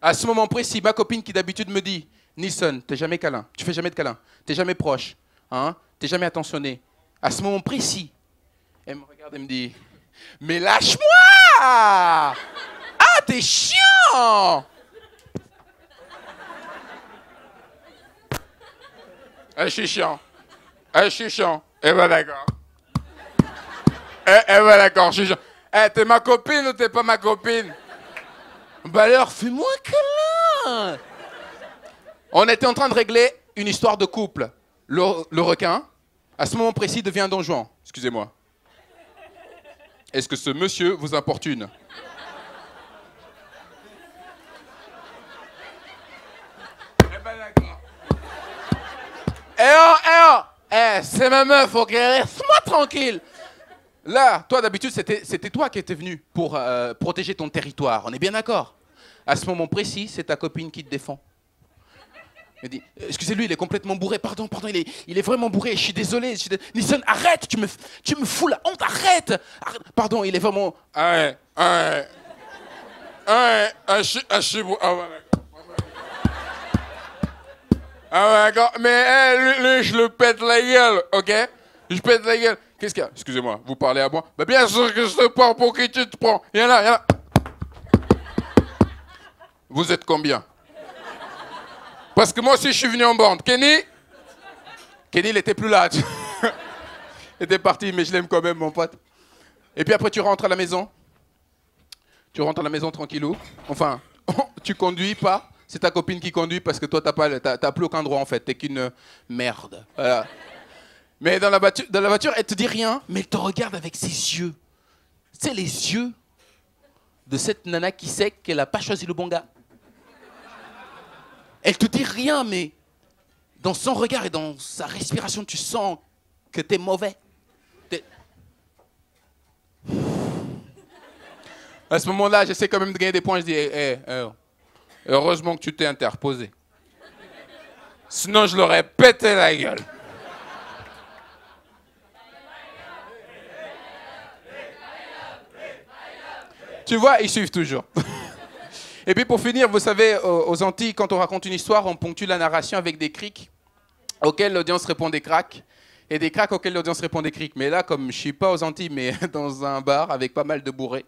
À ce moment précis, ma copine qui d'habitude me dit, Nissan, t'es jamais câlin, tu fais jamais de câlin, t'es jamais proche, hein, t'es jamais attentionné. À ce moment précis, elle me regarde et me dit, mais lâche-moi! Ah, t'es chiant! Je suis chiant. Je suis chiant. Eh ben d'accord. Eh ben d'accord, je suis chiant. T'es ma copine ou t'es pas ma copine? Bah alors, fais-moi un câlin. On était en train de régler une histoire de couple. Le requin, à ce moment précis, devient Don Juan. Excusez-moi. Est-ce que ce monsieur vous importune? Eh ben d'accord. C'est ma meuf, ok? Laisse-moi tranquille. Là, toi, d'habitude, c'était toi qui étais venu pour protéger ton territoire. On est bien d'accord? À ce moment précis, c'est ta copine qui te défend. Elle dit, excusez-lui, il est complètement bourré. Pardon, il est vraiment bourré. Je suis désolé. Nissan, arrête, tu me fous la honte, arrête. Pardon, il est vraiment... Je suis bourré. Ah ouais, d'accord. Mais lui, je le pète la gueule, ok? Je pète la gueule. Qu'est-ce qu'il y a? Excusez-moi, vous parlez à moi? Bah bien sûr que je te parle, pour qui tu te prends? Viens là. Vous êtes combien? Parce que moi aussi, je suis venu en bande. Kenny, il était plus là. Il était parti, mais je l'aime quand même, mon pote. Et puis après, tu rentres à la maison. Tu rentres à la maison tranquillou. Enfin, tu conduis pas. C'est ta copine qui conduit parce que toi, t'as plus aucun droit, en fait. T'es qu'une merde. Voilà. Mais dans la voiture, elle te dit rien, mais elle te regarde avec ses yeux. C'est les yeux de cette nana qui sait qu'elle n'a pas choisi le bon gars. Elle te dit rien, mais dans son regard et dans sa respiration, tu sens que t'es mauvais. À ce moment-là, j'essaie quand même de gagner des points. Je dis, heureusement que tu t'es interposé. Sinon, je l'aurais pété la gueule. Tu vois, ils suivent toujours. Et puis pour finir, vous savez, aux Antilles, quand on raconte une histoire, on ponctue la narration avec des crics auxquels l'audience répond des cracks, et des cracks auxquels l'audience répond des crics. Mais là, comme je suis pas aux Antilles, mais dans un bar avec pas mal de bourrés,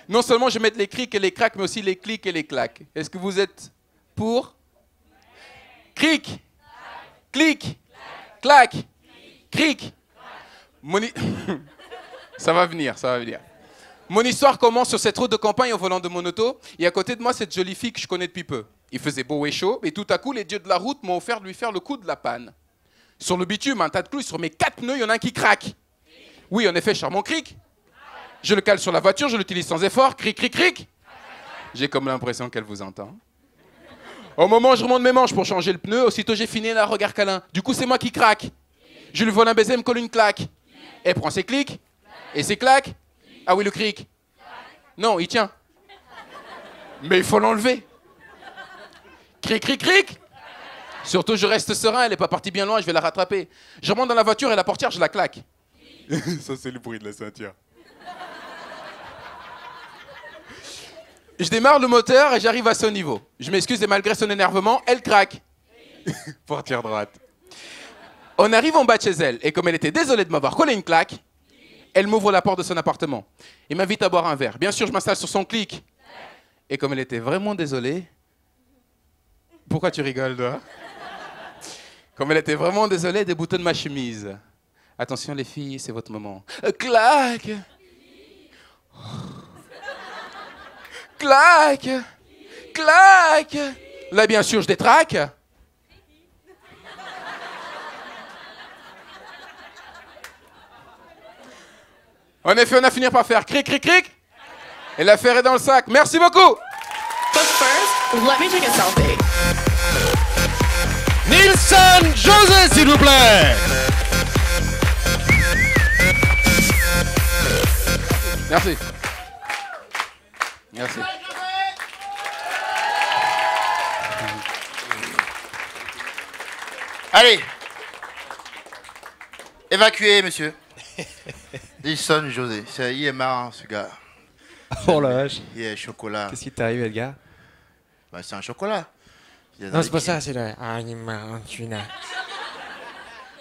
non seulement je vais mettre les crics et les cracks, mais aussi les clics et les claques. Est-ce que vous êtes pour? Cric, clic, clac, cric. Ça va venir, ça va venir. Mon histoire commence sur cette route de campagne au volant de mon auto, et à côté de moi, cette jolie fille que je connais depuis peu. Il faisait beau et chaud, et tout à coup, les dieux de la route m'ont offert de lui faire le coup de la panne. Sur le bitume, un tas de clous, sur mes 4 pneus, il y en a un qui craque. Oui, en effet, charmant cric. Je le cale sur la voiture, je l'utilise sans effort, cric, cric, cric. J'ai comme l'impression qu'elle vous entend. Au moment où je remonte mes manches pour changer le pneu, aussitôt j'ai fini un regard câlin. Du coup, c'est moi qui craque. Je lui vole un baiser, elle me colle une claque. Elle prend ses clics et ses claques. Ah oui, le cric. Non, il tient. Mais il faut l'enlever. Cric, cric, cric. Surtout, je reste serein, elle est pas partie bien loin, je vais la rattraper. Je remonte dans la voiture et la portière, je la claque. Ça, c'est le bruit de la ceinture. Je démarre le moteur et j'arrive à son niveau. Je m'excuse et malgré son énervement, elle craque. Portière droite. On arrive en bas de chez elle et comme elle était désolée de m'avoir collé une claque, elle m'ouvre la porte de son appartement et m'invite à boire un verre. Bien sûr, je m'installe sur son clic. Et comme elle était vraiment désolée... Pourquoi tu rigoles, toi? Comme elle était vraiment désolée, des boutons de ma chemise. Attention les filles, c'est votre moment. Claque. Claque. Claque. Là, bien sûr, je détraque. En effet, on a fini par faire cric, cric, cric. Et l'affaire est dans le sac. Merci beaucoup. But first, let me take a selfie. Nilson José, s'il vous plaît. Merci. Merci. Allez. Évacuez, monsieur. Nilson José. Il est marrant, ce gars. Oh la vache. Il est chocolat. Qu'est-ce qui t'est arrivé, le gars? Bah, c'est un chocolat. Non, c'est pas ça, c'est le... Ah, il m'a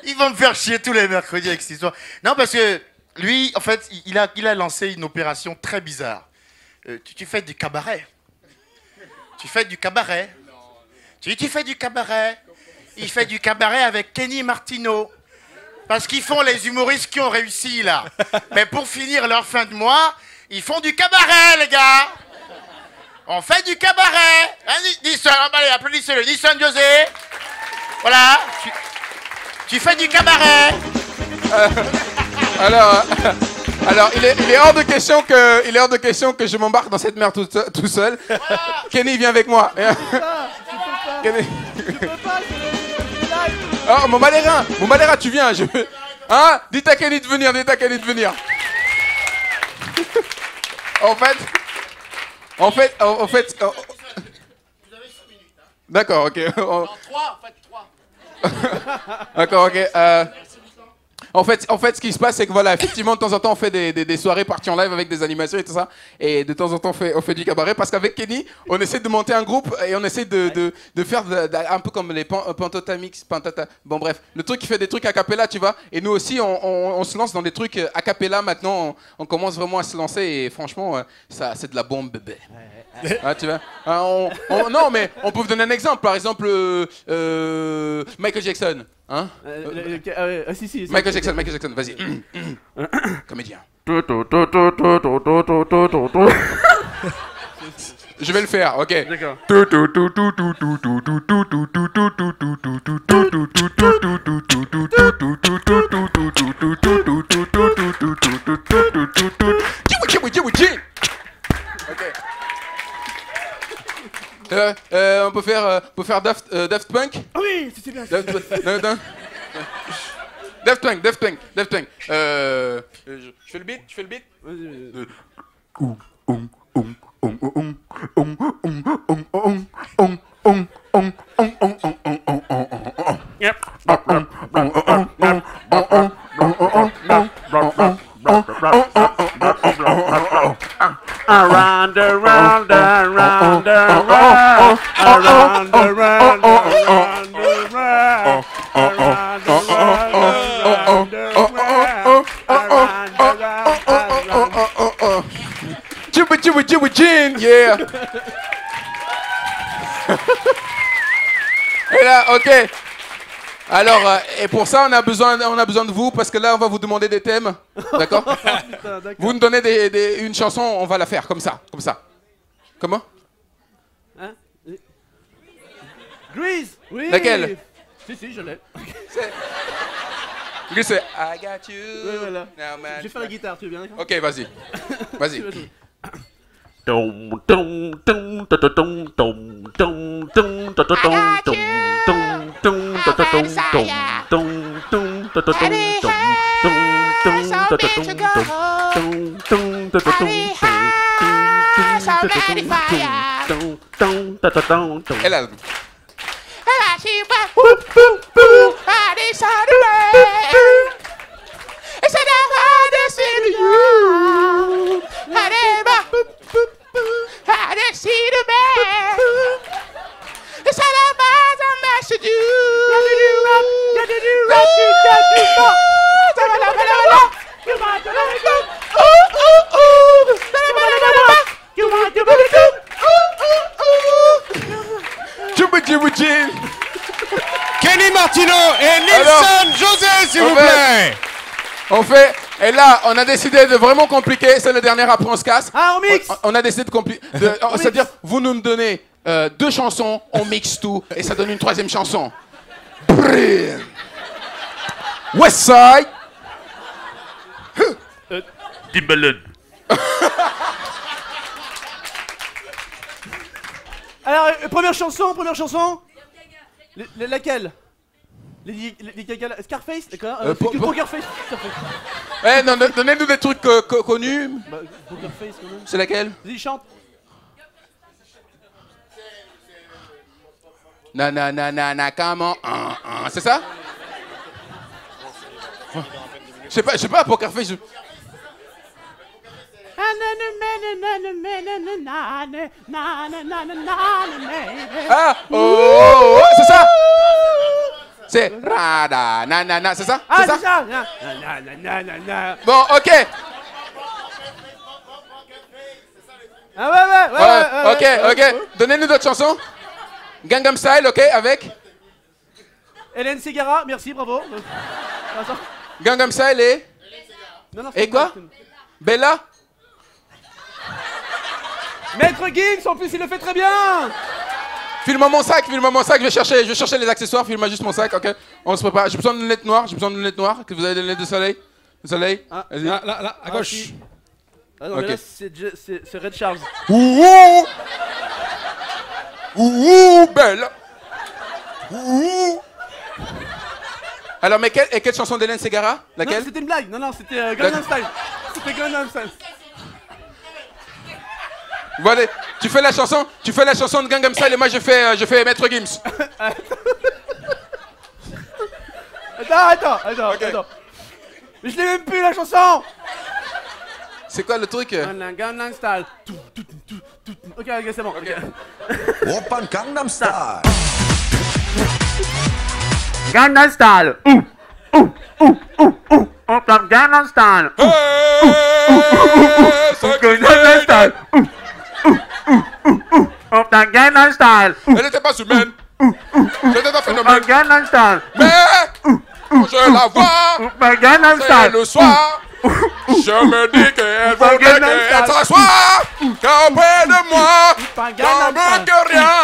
Ils vont me faire chier tous les mercredis avec cette histoire. Non, parce que lui, en fait, il a lancé une opération très bizarre. Tu fais du cabaret. Tu fais du cabaret. Tu fais du cabaret. Il fait du cabaret avec Kenny Martino. Parce qu'ils font les humoristes qui ont réussi, là. Mais pour finir leur fin de mois, ils font du cabaret, les gars. On fait du cabaret. Hein, Nilson, allez, applaudissez-le. Nilson José. Voilà. Tu fais du cabaret. Alors, il est hors de question que je m'embarque dans cette merde tout seul. Voilà. Kenny, viens avec moi. Tu peux pas. Kenny. Tu peux pas, c'est live. Oh, mon Maléra, tu viens. Hein? Dites à Kenny de venir. En fait. D'accord, ok. En 3, en fait, 3. D'accord, ok. En fait, ce qui se passe, c'est que voilà, effectivement, de temps en temps, on fait des soirées parties en live avec des animations et tout ça. Et de temps en temps, on fait du cabaret. Parce qu'avec Kenny, on essaie de monter un groupe et on essaie de faire un peu comme les Pantotamix. Bon, bref, le truc qui fait des trucs a cappella, tu vois. Et nous aussi, on se lance dans des trucs a cappella maintenant. On commence vraiment à se lancer et franchement, ça, c'est de la bombe, bébé. Ah, tu vois. Non, mais on peut vous donner un exemple. Par exemple, Michael Jackson. Hein? Si. Michael Jackson, vas-y. Comédien. Je vais le faire, ok. D'accord. On peut faire Daft Punk. Ah oui, c'est bien. Daft Punk. Je fais le beat. Around, around, around, around, around, around, around, yeah. Et là, ok. Alors, et pour ça, on a besoin de vous, parce que là, on va vous demander des thèmes. D'accord? Vous nous donnez une chanson, on va la faire comme ça. Comment? Hein? Grease. Oui. Laquelle? Si, je l'ai. Grease, c'est I got you. Oui, voilà. Now, man. Je vais faire la guitare, tu veux bien? Ok, vas-y. Vas-y. somebody fire. Elle a... Kenny Martino et Nilsson José, s'il vous plaît. On fait, et là, on a décidé de vraiment compliquer. C'est le dernier, après on se casse. Ah, on mixe. On a décidé de compliquer. C'est-à-dire, vous nous donnez 2 chansons, on mixe tout, et ça donne une 3e chanson. Westside. Timbaland. Alors, première chanson. Laquelle les Gaga, Scarface, d'accord. Poker Face. Eh, non, donnez-nous des trucs connus. Bah, Poker Face quand même. C'est laquelle? Vas-y, chante. Na, comment? C'est ça? Je sais pas, Poker Face. Ah, oh, c'est ça? C'est rada, nanana, c'est ça? Ah, c'est c'est ça. Bon, ok. Ah ouais. Ok. Donnez-nous d'autres chansons. Gangnam Style, ok, avec Hélène Ségara, merci, bravo. Attends. Gangnam Style et... Non, Et quoi? Bella? Maître Gims, en plus, il le fait très bien. File-moi mon sac, je vais chercher les accessoires, file-moi juste mon sac, ok? On se prépare, j'ai besoin de lunettes noires, que vous avez des lunettes de soleil? Ah, Vas-y. Là, à gauche. Si. Ah non, Ok. mais là, c'est Red Charles. Ouh, Bella. Ouh. Alors, mais quelle chanson d'Hélène Ségara? Laquelle? Non, c'était une blague. Non, c'était Gangnam Style. C'était Gangnam Style. Voilà, tu fais la chanson de Gangnam Style et moi je fais Maître Gims. Attends. Mais je l'ai même plus la chanson. C'est quoi le truc? Gangnam Style. Ok, c'est bon. Ok. Oppan Gangnam Style. Gangnam Style. Oppan Gangnam Style. Gangnam Style. Oppan Gangnam Style. Elle n'était pas humaine. C'était un phénomène. Gangnam Style. Mais quand je la vois, Gangnam c'est Style. le soir. Je me dis qu'elle voudrait qu'elle s'assoie qu'auprès de moi. J'en veux que rien.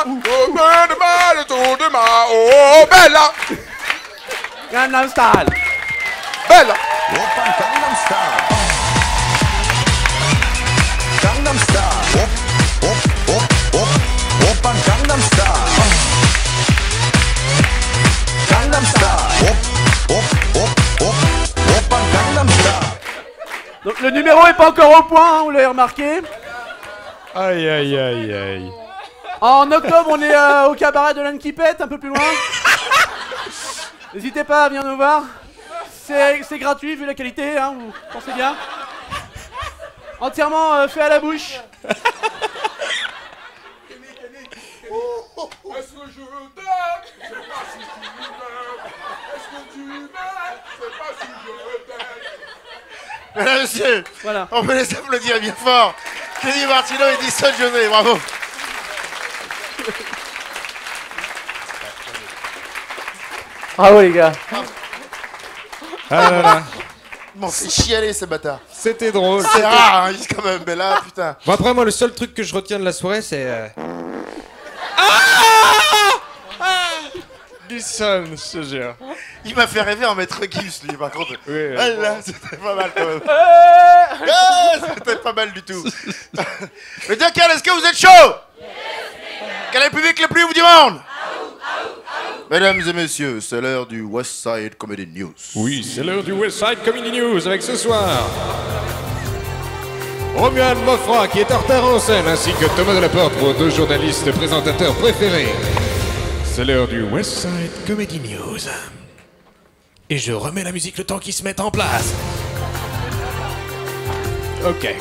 Auprès de moi, le tour de ma. Oh, Bella. Gangnam Style. Bella. Oppan Gangnam Style. Gangnam Style. Oppan Gangnam Style. Gangnam Style. Oppan Gangnam Style. Donc le numéro est pas encore au point, hein, vous l'avez remarqué. Aïe. En octobre, on est au cabaret de l'Anne qui pète, un peu plus loin. N'hésitez pas à venir nous voir. C'est gratuit vu la qualité, hein, vous pensez bien. Entièrement fait à la bouche. Est-ce que je t'aime? Je sais pas si tu m'aimes. Est-ce que tu m'aimes? Je sais pas si je t'aime. Mesdames et messieurs, Voilà. on peut les applaudir bien fort. Kenny Martino et Nilsson José, bravo. Bravo les gars. Ah là là. Bon, c'est chialer ces bâtards. C'était drôle. C'est rare, hein, quand même, mais là, putain. Bon, après, moi, le seul truc que je retiens de la soirée, c'est... Nilsson, je te jure. Il m'a fait rêver en Maître Gims, lui, par contre. Oui, Ah là, c'était pas mal quand même. C'était pas mal du tout. Mais Duncan, est-ce que vous êtes chaud? Quel est le public le plus ouf du monde? Mesdames et messieurs, c'est l'heure du West Side Comedy News. Oui, c'est l'heure du West Side Comedy News avec ce soir... Romuald Moffroy qui est en retard en scène, ainsi que Thomas Delaporte, vos deux journalistes présentateurs préférés. C'est l'heure du West Side Comedy News. Et je remets la musique le temps qu'ils se mettent en place. Ok.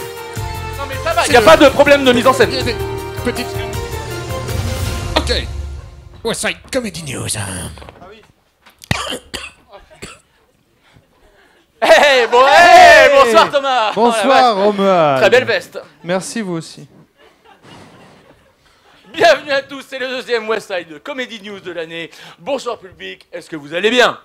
Non mais ça va, y a pas de problème de mise en scène. Petite... Ok. West Side Comedy News. Hey, bon, hey, bonsoir Thomas. Bonsoir Romuald. Très belle veste. Merci vous aussi. Bienvenue à tous, c'est le deuxième West Side Comedy News de l'année. Bonsoir public, est-ce que vous allez bien?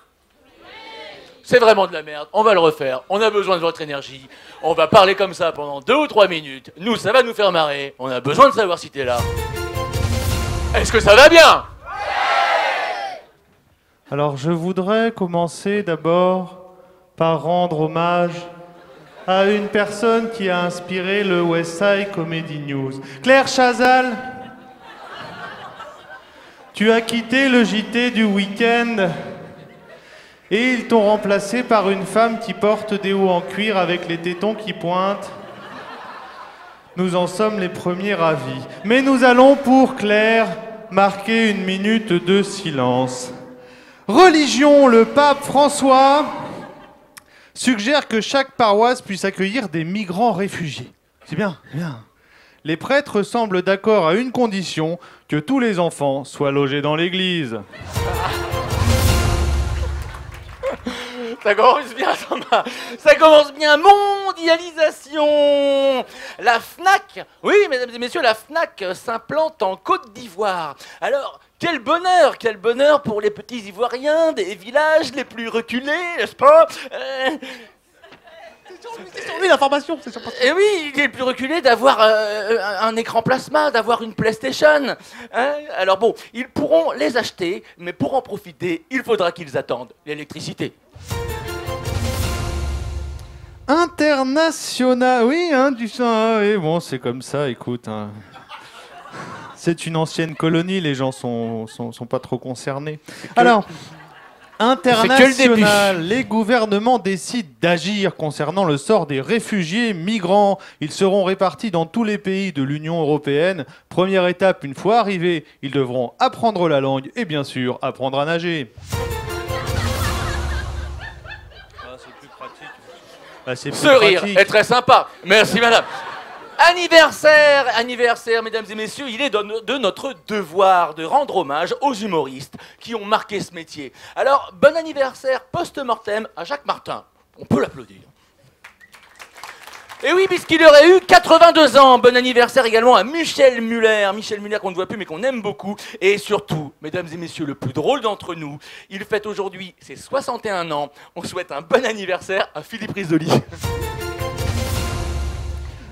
C'est vraiment de la merde, on va le refaire, on a besoin de votre énergie. On va parler comme ça pendant 2 ou 3 minutes. Nous, ça va nous faire marrer, on a besoin de savoir si t'es là. Est-ce que ça va bien? Alors je voudrais commencer d'abord par rendre hommage à une personne qui a inspiré le West Side Comedy News. Claire Chazal, tu as quitté le JT du week-end et ils t'ont remplacé par une femme qui porte des hauts en cuir avec les tétons qui pointent. Nous en sommes les premiers ravis. Mais nous allons pour Claire marquer 1 minute de silence. Religion, le pape François suggère que chaque paroisse puisse accueillir des migrants réfugiés. C'est bien, c'est bien. Les prêtres semblent d'accord à une condition, que tous les enfants soient logés dans l'église. Ça commence bien, Thomas. Ça commence bien. Mondialisation. La FNAC, oui, mesdames et messieurs, la FNAC s'implante en Côte d'Ivoire. Alors, quel bonheur pour les petits Ivoiriens des villages les plus reculés, n'est-ce pas? C'est sur lui l'information, c'est sur lui. Et oui, il est le plus reculé d'avoir un écran plasma, d'avoir une PlayStation. Hein, alors bon, ils pourront les acheter, mais pour en profiter, il faudra qu'ils attendent l'électricité. International, oui, hein, du sang, oui, bon, c'est comme ça, écoute. Hein. C'est une ancienne colonie, les gens sont pas trop concernés. Alors, international, les gouvernements décident d'agir concernant le sort des réfugiés migrants. Ils seront répartis dans tous les pays de l'Union européenne. Première étape, une fois arrivés, ils devront apprendre la langue et bien sûr apprendre à nager. Ce rire est très sympa. Merci madame. Anniversaire, mesdames et messieurs, il est de notre devoir de rendre hommage aux humoristes qui ont marqué ce métier. Alors, bon anniversaire post-mortem à Jacques Martin. On peut l'applaudir. Et oui, puisqu'il aurait eu 82 ans. Bon anniversaire également à Michel Muller. Michel Muller qu'on ne voit plus mais qu'on aime beaucoup. Et surtout, mesdames et messieurs, le plus drôle d'entre nous, il fête aujourd'hui ses 61 ans. On souhaite un bon anniversaire à Philippe Risoli.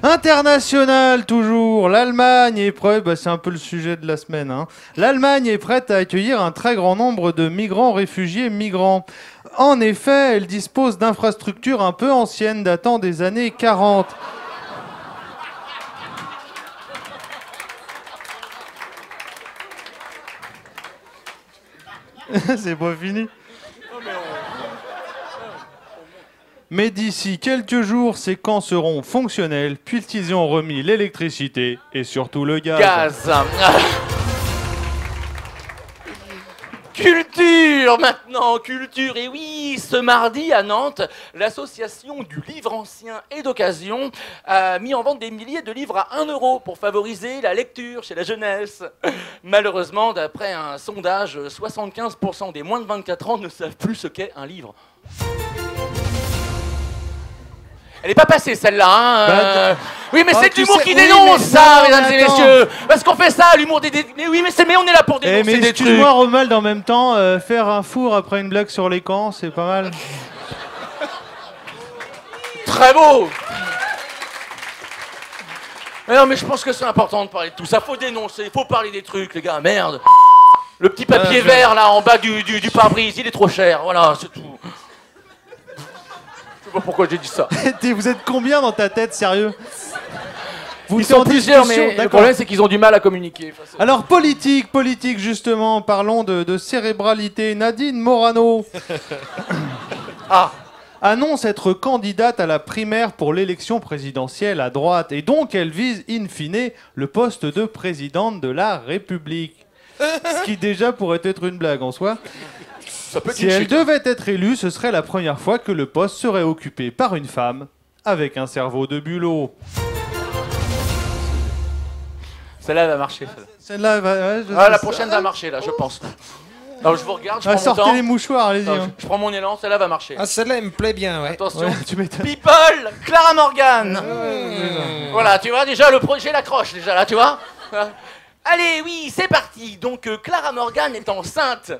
International, toujours. L'Allemagne est prête, c'est un peu le sujet de la semaine. Hein. L'Allemagne est prête à accueillir un très grand nombre de migrants, réfugiés, migrants. En effet, elle dispose d'infrastructures un peu anciennes datant des années 40. C'est pas fini. Mais d'ici quelques jours, ces camps seront fonctionnels, puisqu'ils y ont remis l'électricité et surtout le gaz. Culture maintenant, culture. Et oui, ce mardi à Nantes, l'association du livre ancien et d'occasion a mis en vente des milliers de livres à 1 € pour favoriser la lecture chez la jeunesse. Malheureusement, d'après un sondage, 75% des moins de 24 ans ne savent plus ce qu'est un livre. Elle n'est pas passée celle-là, hein Oui, mais c'est l'humour qui dénonce ça, mesdames et messieurs. Parce qu'on fait ça, l'humour des... Mais oui, mais on est là pour dénoncer des trucs. Mais excuse-moi, Romuald, en même temps, faire un four après une blague sur les camps, c'est pas mal. Très beau. Mais non, mais je pense que c'est important de parler de tout ça. Faut dénoncer, faut parler des trucs, les gars, merde. Le petit papier vert, là, en bas du pare-brise, il est trop cher, voilà, c'est tout. Je sais pas pourquoi j'ai dit ça. Vous êtes combien dans ta tête, sérieux? Ils sont plusieurs, mais le problème c'est qu'ils ont du mal à communiquer. Alors politique justement, parlons de cérébralité. Nadine Morano annonce être candidate à la primaire pour l'élection présidentielle à droite. Et donc, elle vise, in fine, le poste de présidente de la République. Ce qui déjà pourrait être une blague en soi. Si elle devait être élue, ce serait la première fois que le poste serait occupé par une femme avec un cerveau de bulot. Celle-là va marcher. Celle-là va... La prochaine va marcher, là, je pense. Alors, je vous regarde, je prends mon sortez temps. les mouchoirs, allez-y. Non, je prends mon élan, celle-là va marcher. Ah, celle-là, elle me plaît bien, ouais. Attention. Tu m'étonnes. People, Clara Morgan. Voilà, tu vois, déjà, le projet l'accroche, déjà, là, tu vois. Allez, oui, c'est parti. Donc, Clara Morgan est enceinte.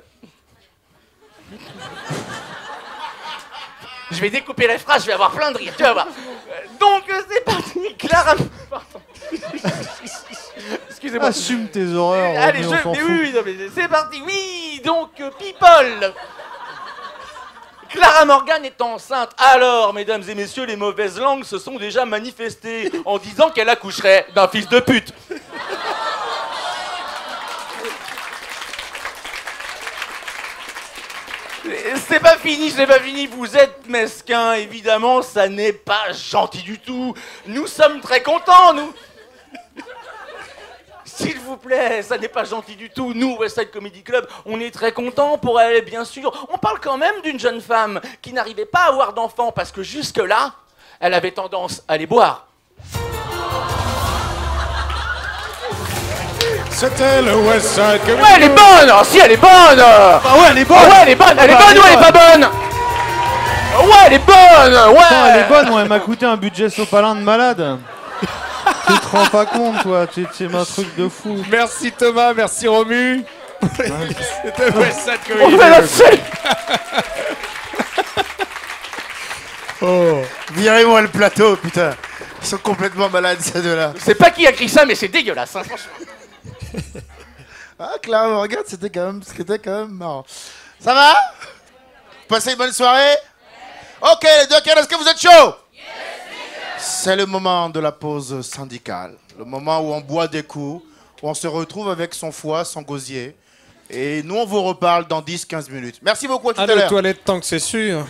Je vais découper les phrases, je vais avoir plein de rires, tu vas voir. Donc, c'est parti, Clara... Excusez-moi. Assume tes horreurs. Allez, on s'en mais fout. oui, non, mais c'est parti. Oui, donc, people. Clara Morgan est enceinte. Alors, mesdames et messieurs, les mauvaises langues se sont déjà manifestées en disant qu'elle accoucherait d'un fils de pute. C'est pas fini, c'est pas fini, vous êtes mesquins, évidemment, ça n'est pas gentil du tout. Nous sommes très contents, nous. S'il vous plaît, ça n'est pas gentil du tout. Nous, West Side Comedy Club, on est très contents pour elle, bien sûr. On parle quand même d'une jeune femme qui n'arrivait pas à avoir d'enfants parce que jusque-là, elle avait tendance à les boire. C'était le West Side Comedy Club. Ouais, elle est bonne. Oh, si, elle est bonne. Ah ouais, elle est bonne. Ah ouais, elle est bonne. Elle est bonne ou elle est pas bonne? Ouais, elle est bonne. Ouais. Attends, elle est bonne, moi, elle m'a coûté un budget sopalin de malade. Tu te rends pas compte, toi, c'est un truc de fou. Merci Thomas, merci Romu. C'était le West Side Comedy On Club. fait là-dessus. Oh, virez-moi le plateau, putain. Ils sont complètement malades, ces deux-là. Je sais pas qui a écrit ça, mais c'est dégueulasse, hein, franchement. Ah, Clara, regarde, c'était quand même marrant. Ça va? Passez une bonne soirée? Ok, les deux, est-ce que vous êtes chauds? C'est le moment de la pause syndicale. Le moment où on boit des coups, où on se retrouve avec son foie, son gosier. Et nous, on vous reparle dans 10-15 minutes. Merci beaucoup, à tout à Allez aux l'heure. toilettes tant que c'est sûr.